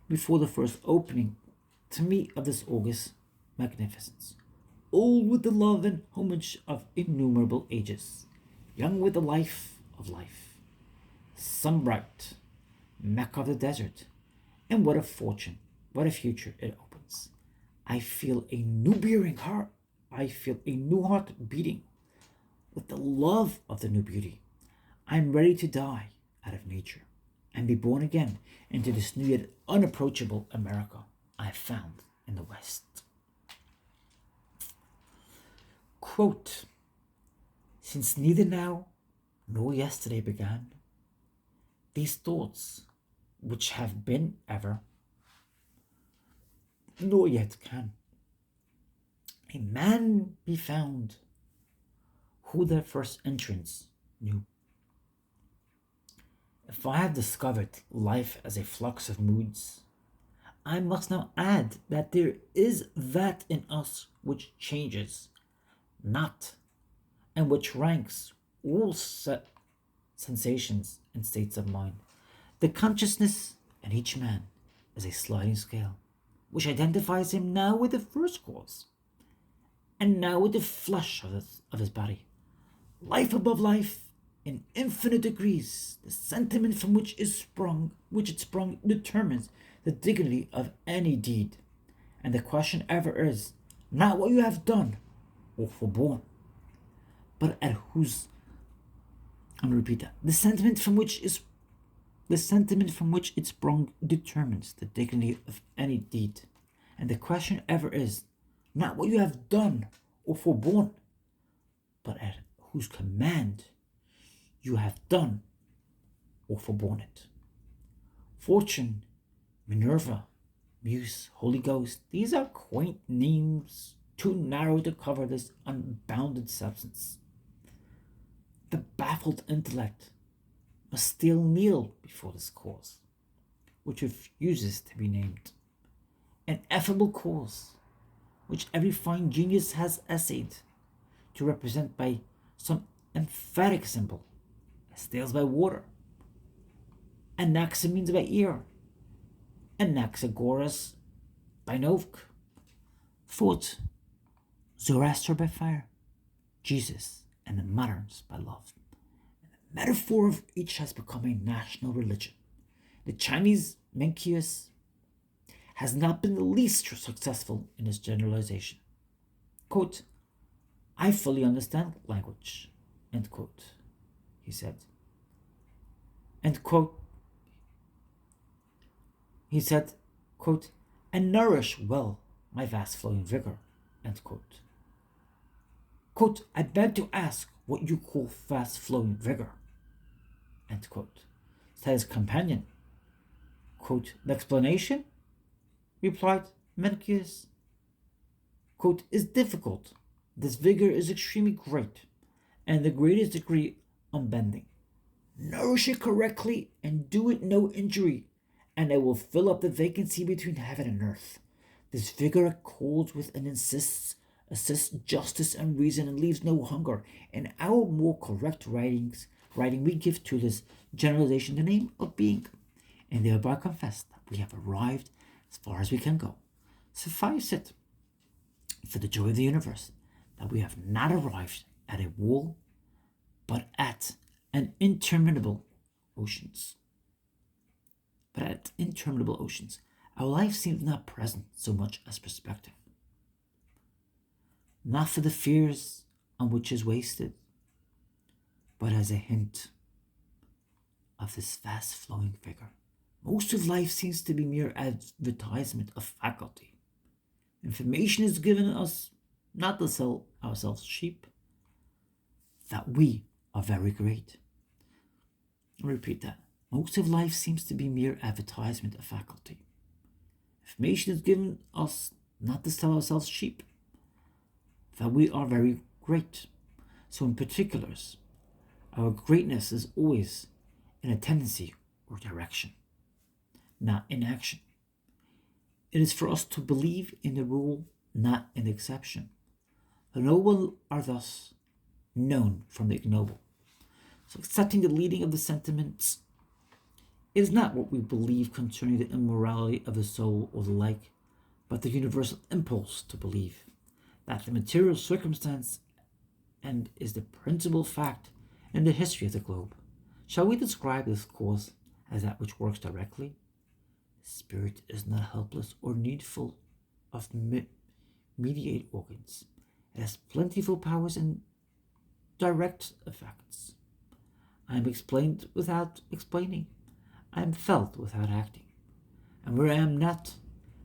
Speaker 1: before the first opening to me of this august magnificence, old with the love and homage of innumerable ages, young with the life of life, sunbright, Mecca of the desert, and what a fortune, what a future it opens. I feel a new beating heart. I feel a new heart beating with the love of the new beauty. I am ready to die out of nature and be born again into this new yet unapproachable America I have found in the West. Quote, since neither now nor yesterday began, these thoughts which have been ever, nor yet can, a man be found who their first entrance knew. If I have discovered life as a flux of moods, I must now add that there is that in us which changes not, and which ranks all sensations and states of mind. The consciousness in each man is a sliding scale, which identifies him now with the first cause, and now with the flesh of his body. Life above life, in infinite degrees, the sentiment from which it sprung determines the dignity of any deed. And the question ever is, not what you have done or forborne, but at whose, I'm going to repeat that, the sentiment from which it sprung determines the dignity of any deed. And the question ever is, not what you have done or forborne, but at whose command you have done or forborne it. Fortune, Minerva, Muse, Holy Ghost, these are quaint names too narrow to cover this unbounded substance. The baffled intellect must still kneel before this cause, which refuses to be named. An effable cause, which every fine genius has essayed to represent by some emphatic symbol, Stales by water, Anaximenes by ear, Anaxagoras by Novk, Thought, Zoroaster by fire, Jesus and the moderns by love. The metaphor of each has become a national religion. The Chinese Mencius has not been the least successful in his generalization. Quote, I fully understand language, end quote, he said. End quote. He said, quote, and nourish well my vast flowing vigor, end quote. Quote, I beg to ask what you call fast flowing vigor, end quote. Said his companion. Quote, the explanation, replied Mencius, quote, is difficult. This vigor is extremely great, and the greatest degree unbending. Nourish it correctly and do it no injury, and it will fill up the vacancy between heaven and earth. This vigor accords with and assists justice and reason and leaves no hunger. In our more correct writing we give to this generalization the name of being, and thereby confess that we have arrived as far as we can go. Suffice it, for the joy of the universe, that we have not arrived at a wall, but at an interminable oceans. Our life seems not present so much as perspective, not for the fears on which is wasted, but as a hint of this fast flowing figure. Most of life seems to be mere advertisement of faculty. Information is given us not to sell ourselves cheap, that we are very great. I'll repeat that. Most of life seems to be mere advertisement of faculty. Information is given us not to sell ourselves cheap, that we are very great. So in particulars, our greatness is always in a tendency or direction, not in action. It is for us to believe in the rule, not in the exception. The noble are thus known from the ignoble. So accepting the leading of the sentiments is not what we believe concerning the immorality of the soul or the like, but the universal impulse to believe that the material circumstance and is the principal fact in the history of the globe. Shall we describe this cause as that which works directly? The spirit is not helpless or needful of mediate organs. It has plentiful powers and direct effects. I am explained without explaining. I am felt without acting. And where I am not,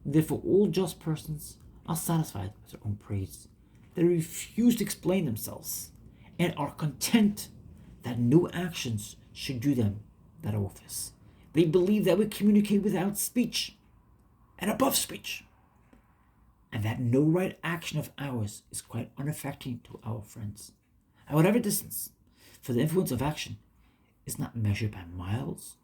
Speaker 1: therefore all just persons are satisfied with their own praise. They refuse to explain themselves, and are content that no actions should do them that office. They believe that we communicate without speech and above speech, and that no right action of ours is quite unaffecting to our friends, at whatever distance, for the influence of action is not measured by miles.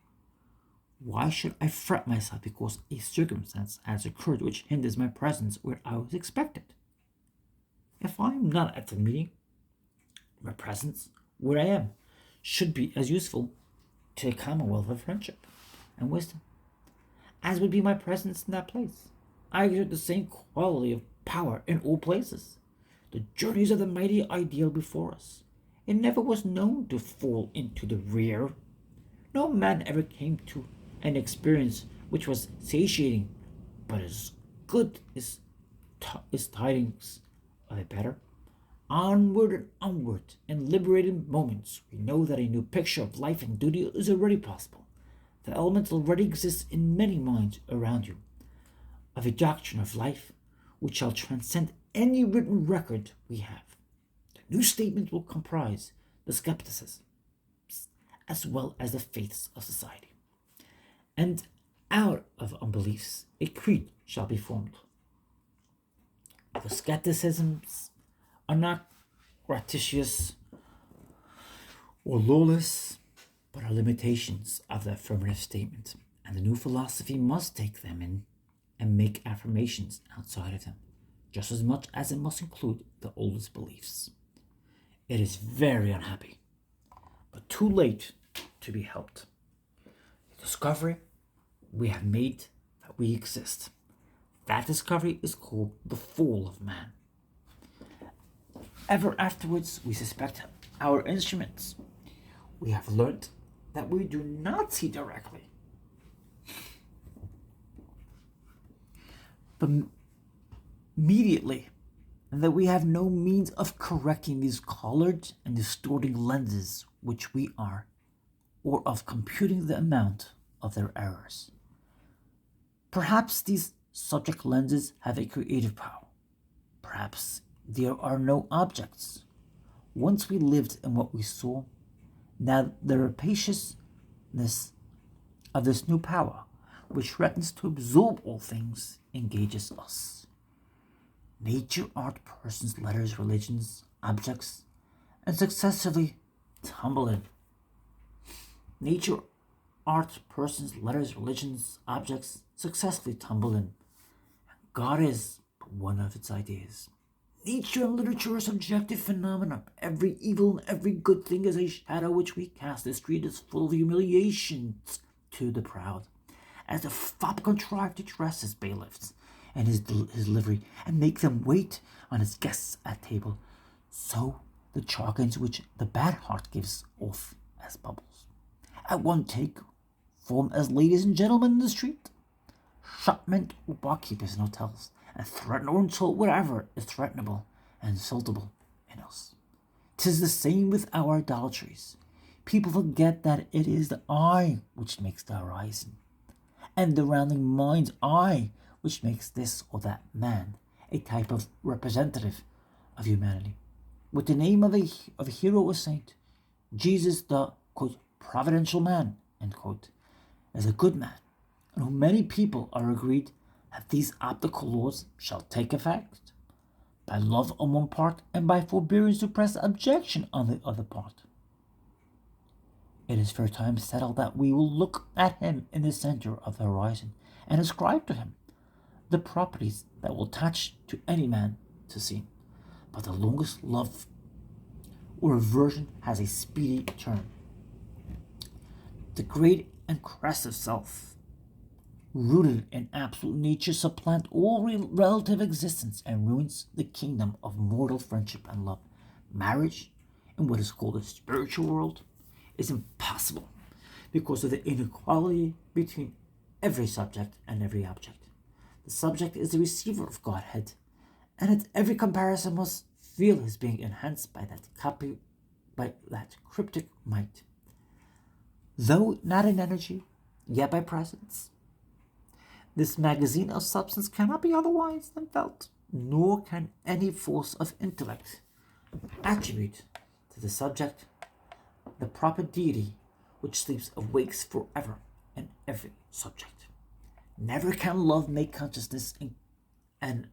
Speaker 1: Why should I fret myself because a circumstance has occurred which hinders my presence where I was expected? If I am not at the meeting, my presence where I am should be as useful to a commonwealth of friendship and wisdom as would be my presence in that place. I exert the same quality of power in all places. The journeys of the mighty ideal before us. It never was known to fall into the rear. No man ever came to an experience which was satiating, but as good as tidings of a better. Onward and onward, in liberated moments, we know that a new picture of life and duty is already possible. The element already exists in many minds around you, of a doctrine of life which shall transcend any written record we have. The new statement will comprise the skepticism as well as the faiths of society. And out of unbeliefs a creed shall be formed. The skepticisms are not gratuitous or lawless, but are limitations of the affirmative statement, and the new philosophy must take them in and make affirmations outside of them, just as much as it must include the oldest beliefs. It is very unhappy, but too late to be helped. The discovery we have made that we exist. That discovery is called the fall of man. Ever afterwards, we suspect our instruments. We have learnt that we do not see directly, but immediately, and that we have no means of correcting these colored and distorting lenses which we are, or of computing the amount of their errors. Perhaps these subject lenses have a creative power. Perhaps there are no objects. Once we lived in what we saw. Now the rapaciousness of this new power, which threatens to absorb all things, engages us. Nature, art, persons, letters, religions, objects, and successively tumble in. Nature, art, persons, letters, religions, objects successively tumble in. God is but one of its ideas. Nature and literature are subjective phenomena. Every evil and every good thing is a shadow which we cast. The street is full of humiliations to the proud. As the fop contrived to dress his bailiffs and his livery, and make them wait on his guests at table, so the jargons which the bad heart gives off as bubbles, at one take, form as ladies and gentlemen in the street. shopmen or barkeepers in hotels, and threaten or insult whatever is threatenable and insultable in us. 'Tis the same with our idolatries. People forget that it is the eye which makes the horizon, and the rounding mind's eye which makes this or that man a type of representative of humanity. With the name of a hero or saint, Jesus, the quote, providential man, end quote, is a good man, and whom many people are agreed that these optical laws shall take effect by love on one part and by forbearance to press objection on the other part. It is for a time settled that we will look at him in the center of the horizon and ascribe to him the properties that will attach to any man to see. But the longest love or aversion has a speedy term. The great and crest of self, rooted in absolute nature, supplant all relative existence and ruins the kingdom of mortal friendship and love. Marriage, in what is called the spiritual world, is impossible because of the inequality between every subject and every object. The subject is the receiver of Godhead, and at every comparison must feel his being enhanced by that cryptic might. Though not in energy, yet by presence, this magazine of substance cannot be otherwise than felt, nor can any force of intellect attribute to the subject the proper deity which sleeps awakes forever in every subject. Never can love make consciousness and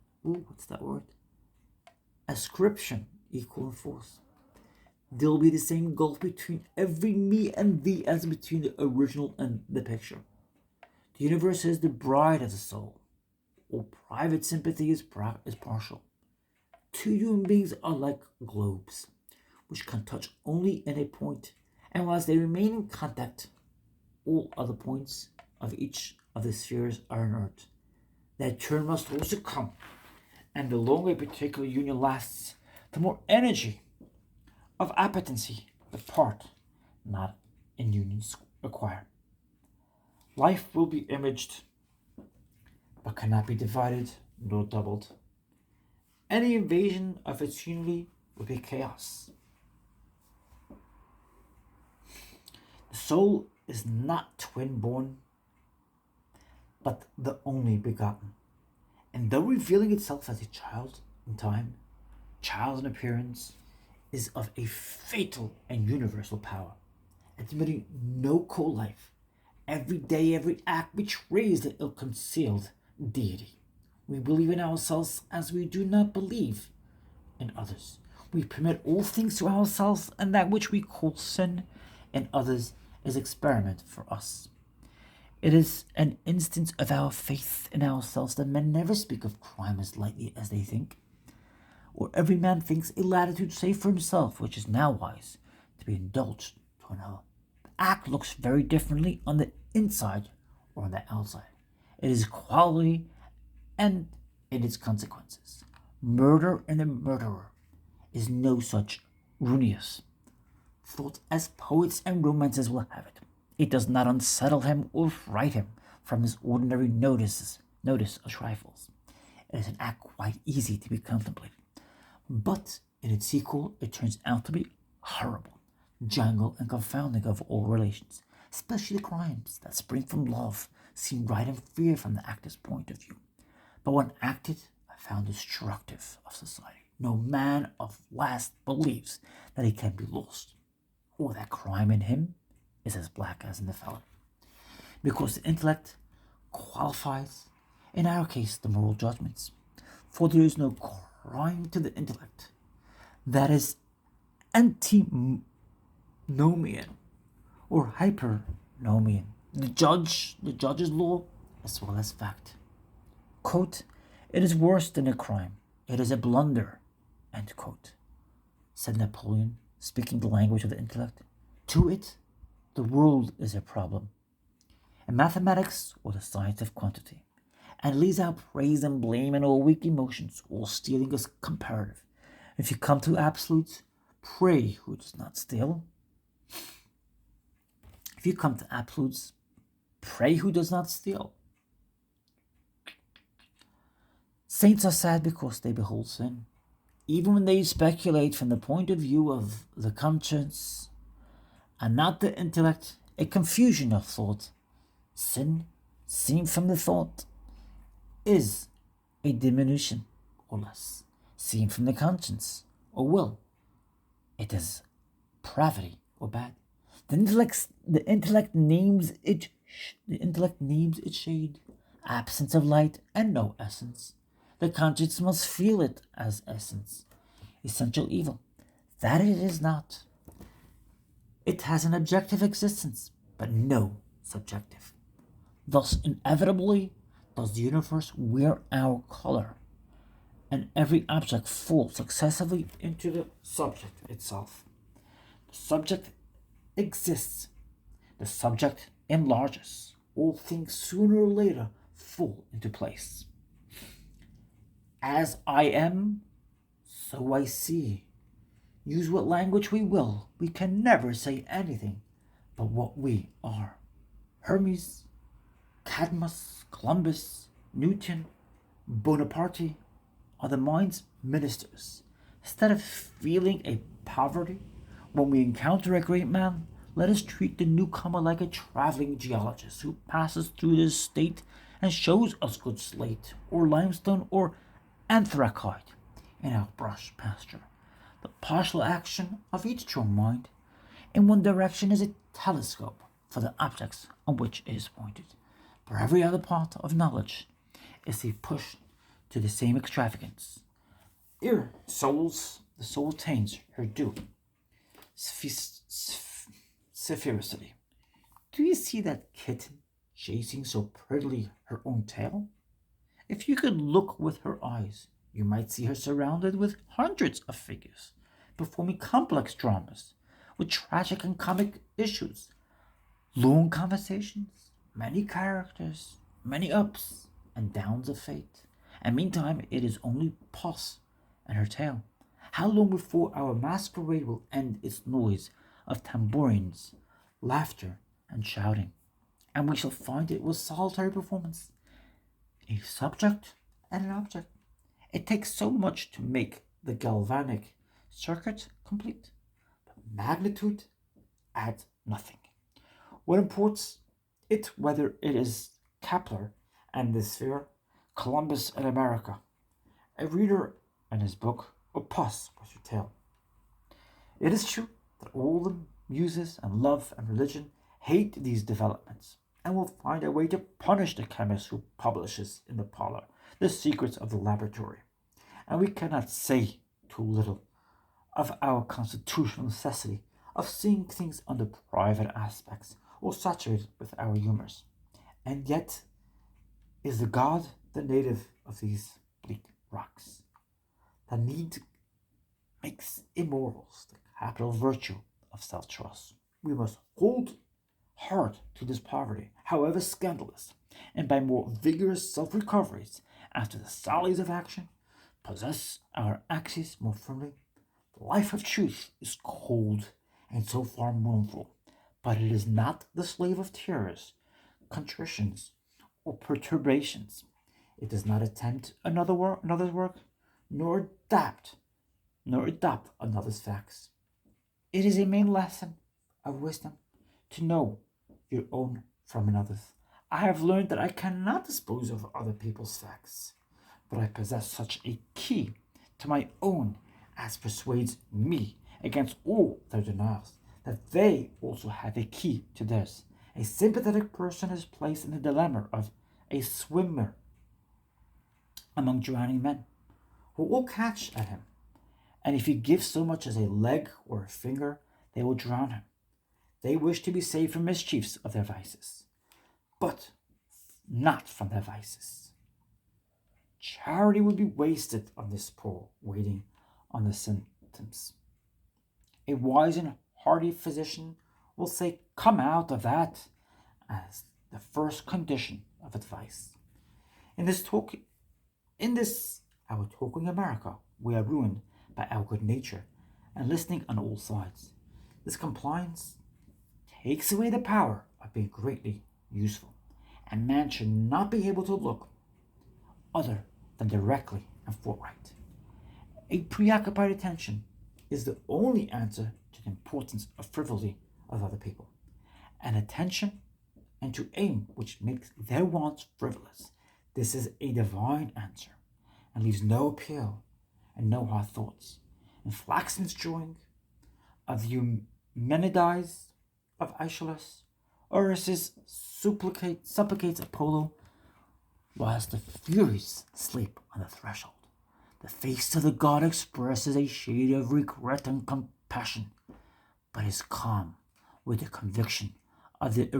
Speaker 1: ascription equal in force. There'll be the same gulf between every me and thee as between the original and the picture. The universe is the bride of the soul. All private sympathy is partial. Two human beings are like globes, which can touch only in a point, and whilst they remain in contact, all other points of each of the spheres are inert. That turn must also come, and the longer a particular union lasts, the more energy of appetency the part not in unions acquire. Life will be imaged, but cannot be divided nor doubled. Any invasion of its unity would be chaos. The soul is not twin-born, but the only begotten. And though revealing itself as a child in time, child in appearance, is of a fatal and universal power, admitting no co-life. Every day, every act betrays the ill-concealed deity. We believe in ourselves as we do not believe in others. We permit all things to ourselves, and that which we call sin in others is experiment for us. It is an instance of our faith in ourselves that men never speak of crime as lightly as they think, or every man thinks a latitude safe for himself, which is now wise to be indulged to another. The act looks very differently on the inside or on the outside. It is quality and in its consequences. Murder in the murderer is no such ruinous thought as poets and romancers will have it. It does not unsettle him or fright him from his ordinary notice of trifles. It is an act quite easy to be contemplated, but in its sequel it turns out to be horrible, jangle and confounding of all relations, especially the crimes that spring from love seem right and fair from the actor's point of view, but when acted are found destructive of society. No man of last believes that he can be lost, or that crime in him is as black as in the felon, because the intellect qualifies, in our case, the moral judgments. For there is no crime to the intellect that is antinomian or hypernomian. The judge's law as well as fact. Quote, "It is worse than a crime. It is a blunder," end quote, said Napoleon, speaking the language of the intellect. To it, the world is a problem, and mathematics or the science of quantity, and leaves out praise and blame and all weak emotions. All stealing is comparative. If you come to absolutes, pray who does not steal. If you come to absolutes, pray who does not steal. Saints are sad because they behold sin. Even when they speculate from the point of view of the conscience and not the intellect, a confusion of thought. Sin, seen from the thought, is a diminution or less. Seen from the conscience or will, it is pravity or bad. The intellect names it. The intellect names its shade, absence of light and no essence. The conscience must feel it as essence, essential evil. That it is not. It has an objective existence, but no subjective. Thus, inevitably, does the universe wear our color, and every object falls successively into the subject itself. The subject exists. The subject enlarges. All things sooner or later fall into place. As I am, so I see. Use what language we will, we can never say anything but what we are. Hermes, Cadmus, Columbus, Newton, Bonaparte are the mind's ministers. Instead of feeling a poverty when we encounter a great man, let us treat the newcomer like a traveling geologist who passes through this state and shows us good slate, or limestone, or anthracite in our brush pasture. The partial action of each true mind in one direction is a telescope for the objects on which it is pointed. For every other part of knowledge is a push to the same extravagance. Ere the soul attains her due sphericity. Do you see that kitten chasing so prettily her own tail? If you could look with her eyes, you might see her surrounded with hundreds of figures, performing complex dramas with tragic and comic issues, long conversations, many characters, many ups and downs of fate. And meantime, it is only puss and her tail. How long before our masquerade will end its noise of tambourines, laughter, and shouting? And we shall find it was solitary performance, a subject and an object. It takes so much to make the galvanic circuit complete. But magnitude adds nothing. What imports it whether it is Kepler and the sphere, Columbus and America? A reader in his book, or puss with your tail. It is true that all the muses and love and religion hate these developments and will find a way to punish the chemist who publishes in the parlor the secrets of the laboratory. And we cannot say too little of our constitutional necessity of seeing things under private aspects or saturated with our humors. And yet, is the God the native of these bleak rocks? The need makes immortals the capital virtue of self-trust. We must hold hard to this poverty, however scandalous, and by more vigorous self-recoveries after the sallies of action, possess our axis more firmly. The life of truth is cold and so far mournful, but it is not the slave of tears, contritions, or perturbations. It does not attempt another's work, nor adopt another's facts. It is a main lesson of wisdom to know your own from another's. I have learned that I cannot dispose of other people's facts, but I possess such a key to my own as persuades me against all their denials that they also have a key to theirs. A sympathetic person is placed in the dilemma of a swimmer among drowning men who will catch at him, and if he gives so much as a leg or a finger, they will drown him. They wish to be saved from mischiefs of their vices, but not from their vices. Charity would be wasted on this poor waiting on the symptoms. A wise and hearty physician will say, "Come out of that," as the first condition of advice. In this our talking America, we are ruined by our good nature and listening on all sides. This compliance takes away the power of being greatly useful, and man should not be able to look other than directly and forthright. A preoccupied attention is the only answer to the importance of frivolity of other people. An attention and to aim which makes their wants frivolous. This is a divine answer, and leaves no appeal and no hard thoughts. In Flaxman's drawing of the Eumenides of Aeschylus, Orpheus supplicates Apollo whilst the Furies sleep on the threshold. The face of the god expresses a shade of regret and compassion, but is calm with the conviction of the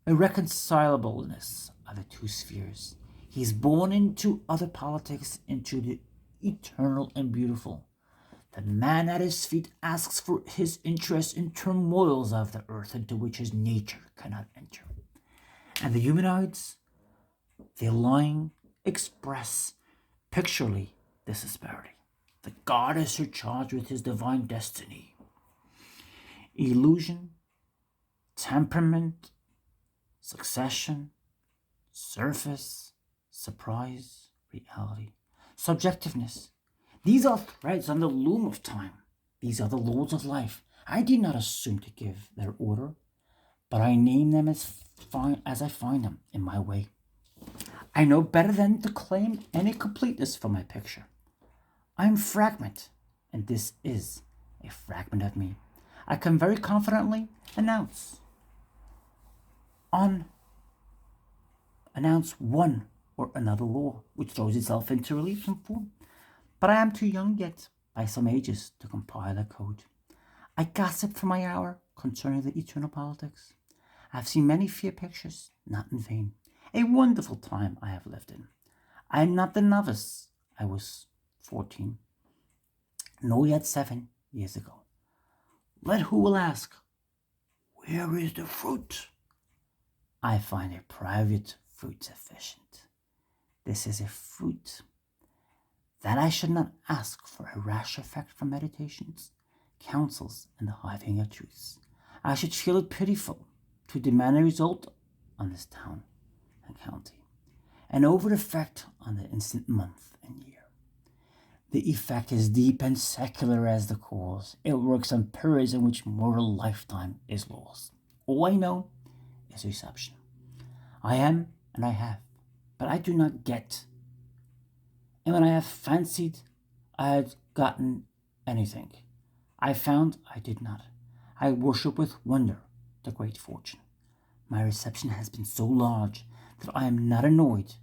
Speaker 1: irreconcilableness of the two spheres. He is born into other politics, into the eternal and beautiful. The man at his feet asks for his interest in turmoils of the earth into which his nature cannot enter. And the humanoids, they lying, express picturally this disparity. The god is surcharged with his divine destiny. Illusion, temperament, succession, surface, surprise, reality, subjectiveness. These are threads on the loom of time. These are the laws of life. I did not assume to give their order, but I name them as I find them in my way. I know better than to claim any completeness for my picture. I am fragment, and this is a fragment of me. I can very confidently announce one or another law which throws itself into relief and form. But I am too young yet, by some ages, to compile a code. I gossip for my hour concerning the eternal politics. I have seen many fair pictures, not in vain. A wonderful time I have lived in. I am not the novice I was 14, nor yet 7 years ago. Let who will ask, where is the fruit? I find a private fruit sufficient. This is a fruit that I should not ask for a rash effect from meditations, counsels, and the hiving of truths. I should feel it pitiful to demand a result on this town and county, and over effect on the instant month and year. The effect is deep and secular as the cause. It works on periods in which mortal lifetime is lost. All I know is reception. I am and I have, but I do not get. And when I have fancied I had gotten anything, I found I did not. I worship with wonder the great fortune. My reception has been so large that I am not annoyed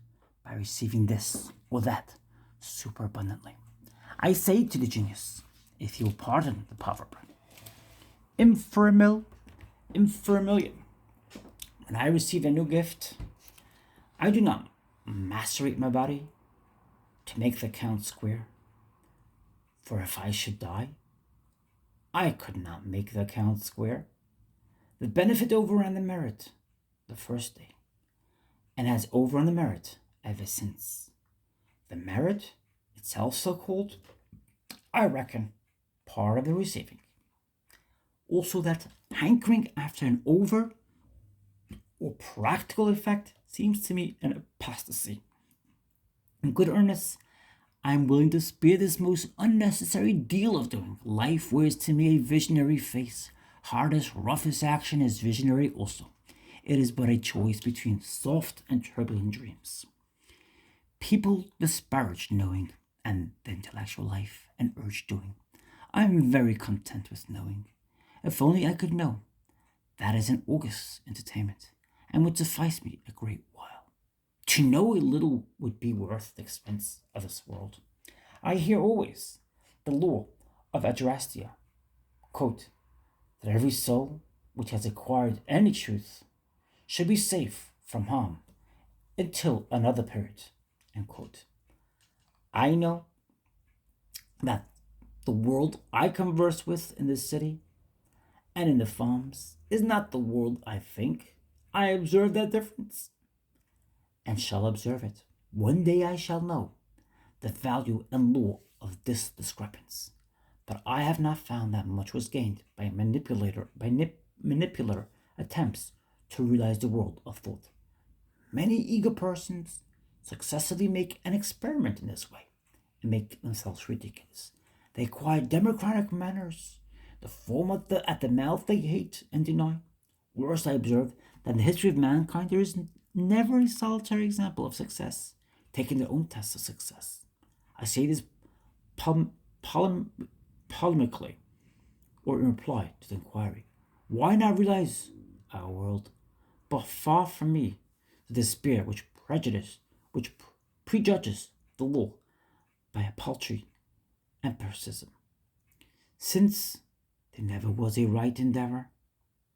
Speaker 1: by receiving this or that superabundantly. I say to the genius, if you will pardon the proverb, infirmil, infirmilium. When I receive a new gift, I do not macerate my body to make the count square. For if I should die, I could not make the count square. The benefit overran the merit the first day, and has overrun the merit ever since. The merit, itself so called, I reckon part of the receiving. Also that hankering after an over or practical effect seems to me an apostasy. In good earnest, I am willing to spare this most unnecessary deal of doing. Life wears to me a visionary face. Hardest, roughest action is visionary also. It is but a choice between soft and turbulent dreams. People disparage knowing and the intellectual life and urge doing. I am very content with knowing. If only I could know. That is an august entertainment, and would suffice me a great while. To know a little would be worth the expense of this world. I hear always the law of Adrastia, quote, that every soul which has acquired any truth should be safe from harm until another period, end quote. I know that the world I converse with in this city and in the farms is not the world I think. I observe that difference, and shall observe it. One day I shall know the value and law of this discrepance. But I have not found that much was gained by manipular attempts to realize the world of thought. Many eager persons successfully make an experiment in this way and make themselves ridiculous. They acquire democratic manners, the foam at the mouth they hate and deny. Worse, I observe that in the history of mankind there is never a solitary example of success, taking their own test of success. I say this polemically, or in reply to the inquiry, why not realize our world? But far from me the despair which prejudges the law by a paltry empiricism, since there never was a right endeavor,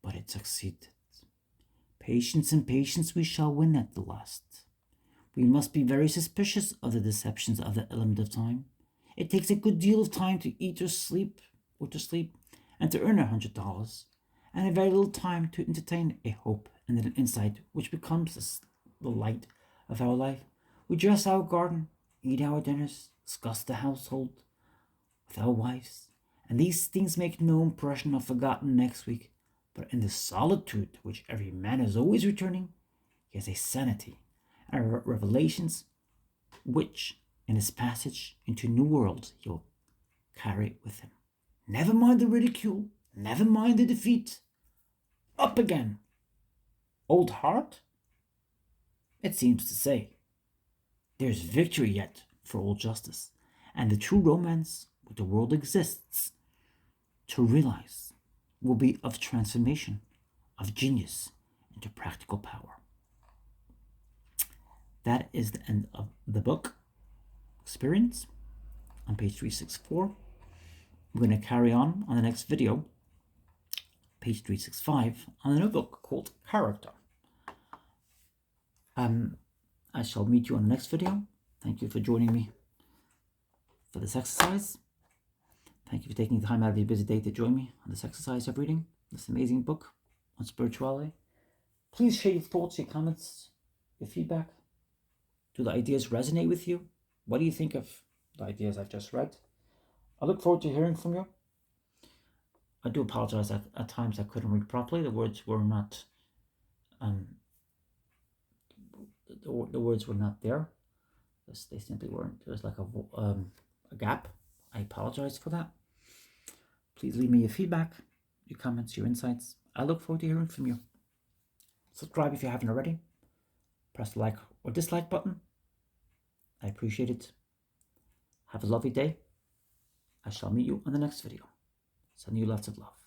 Speaker 1: but it succeeded. Patience and patience we shall win at the last. We must be very suspicious of the deceptions of the element of time. It takes a good deal of time to eat or to sleep, and to earn $100, and a very little time to entertain a hope and an insight which becomes the light of our life. We dress our garden, eat our dinners, discuss the household with our wives, and these things make no impression of forgotten next week, but in the solitude to which every man is always returning, he has a sanity and revelations which, in his passage into new worlds, he will carry with him. Never mind the ridicule, never mind the defeat. Up again, old heart? It seems to say, there's victory yet for old justice, and the true romance which the world exists to realize will be of transformation of genius into practical power. That is the end of the book, Experience, on page 364. We're going to carry on the next video, page 365, on a book called Character. I shall meet you on the next video. Thank you for joining me for this exercise. Thank you for taking the time out of your busy day to join me on this exercise of reading this amazing book on spirituality. Please share your thoughts, your comments, your feedback. Do the ideas resonate with you? What do you think of the ideas I've just read? I look forward to hearing from you. I do apologize that at times I couldn't read properly. The words were not the words were not there. They simply weren't. There was like a gap. I apologize for that. Please leave me your feedback, your comments, your insights. I look forward to hearing from you. Subscribe if you haven't already. Press the like or dislike button. I appreciate it. Have a lovely day. I shall meet you on the next video. Sending you lots of love.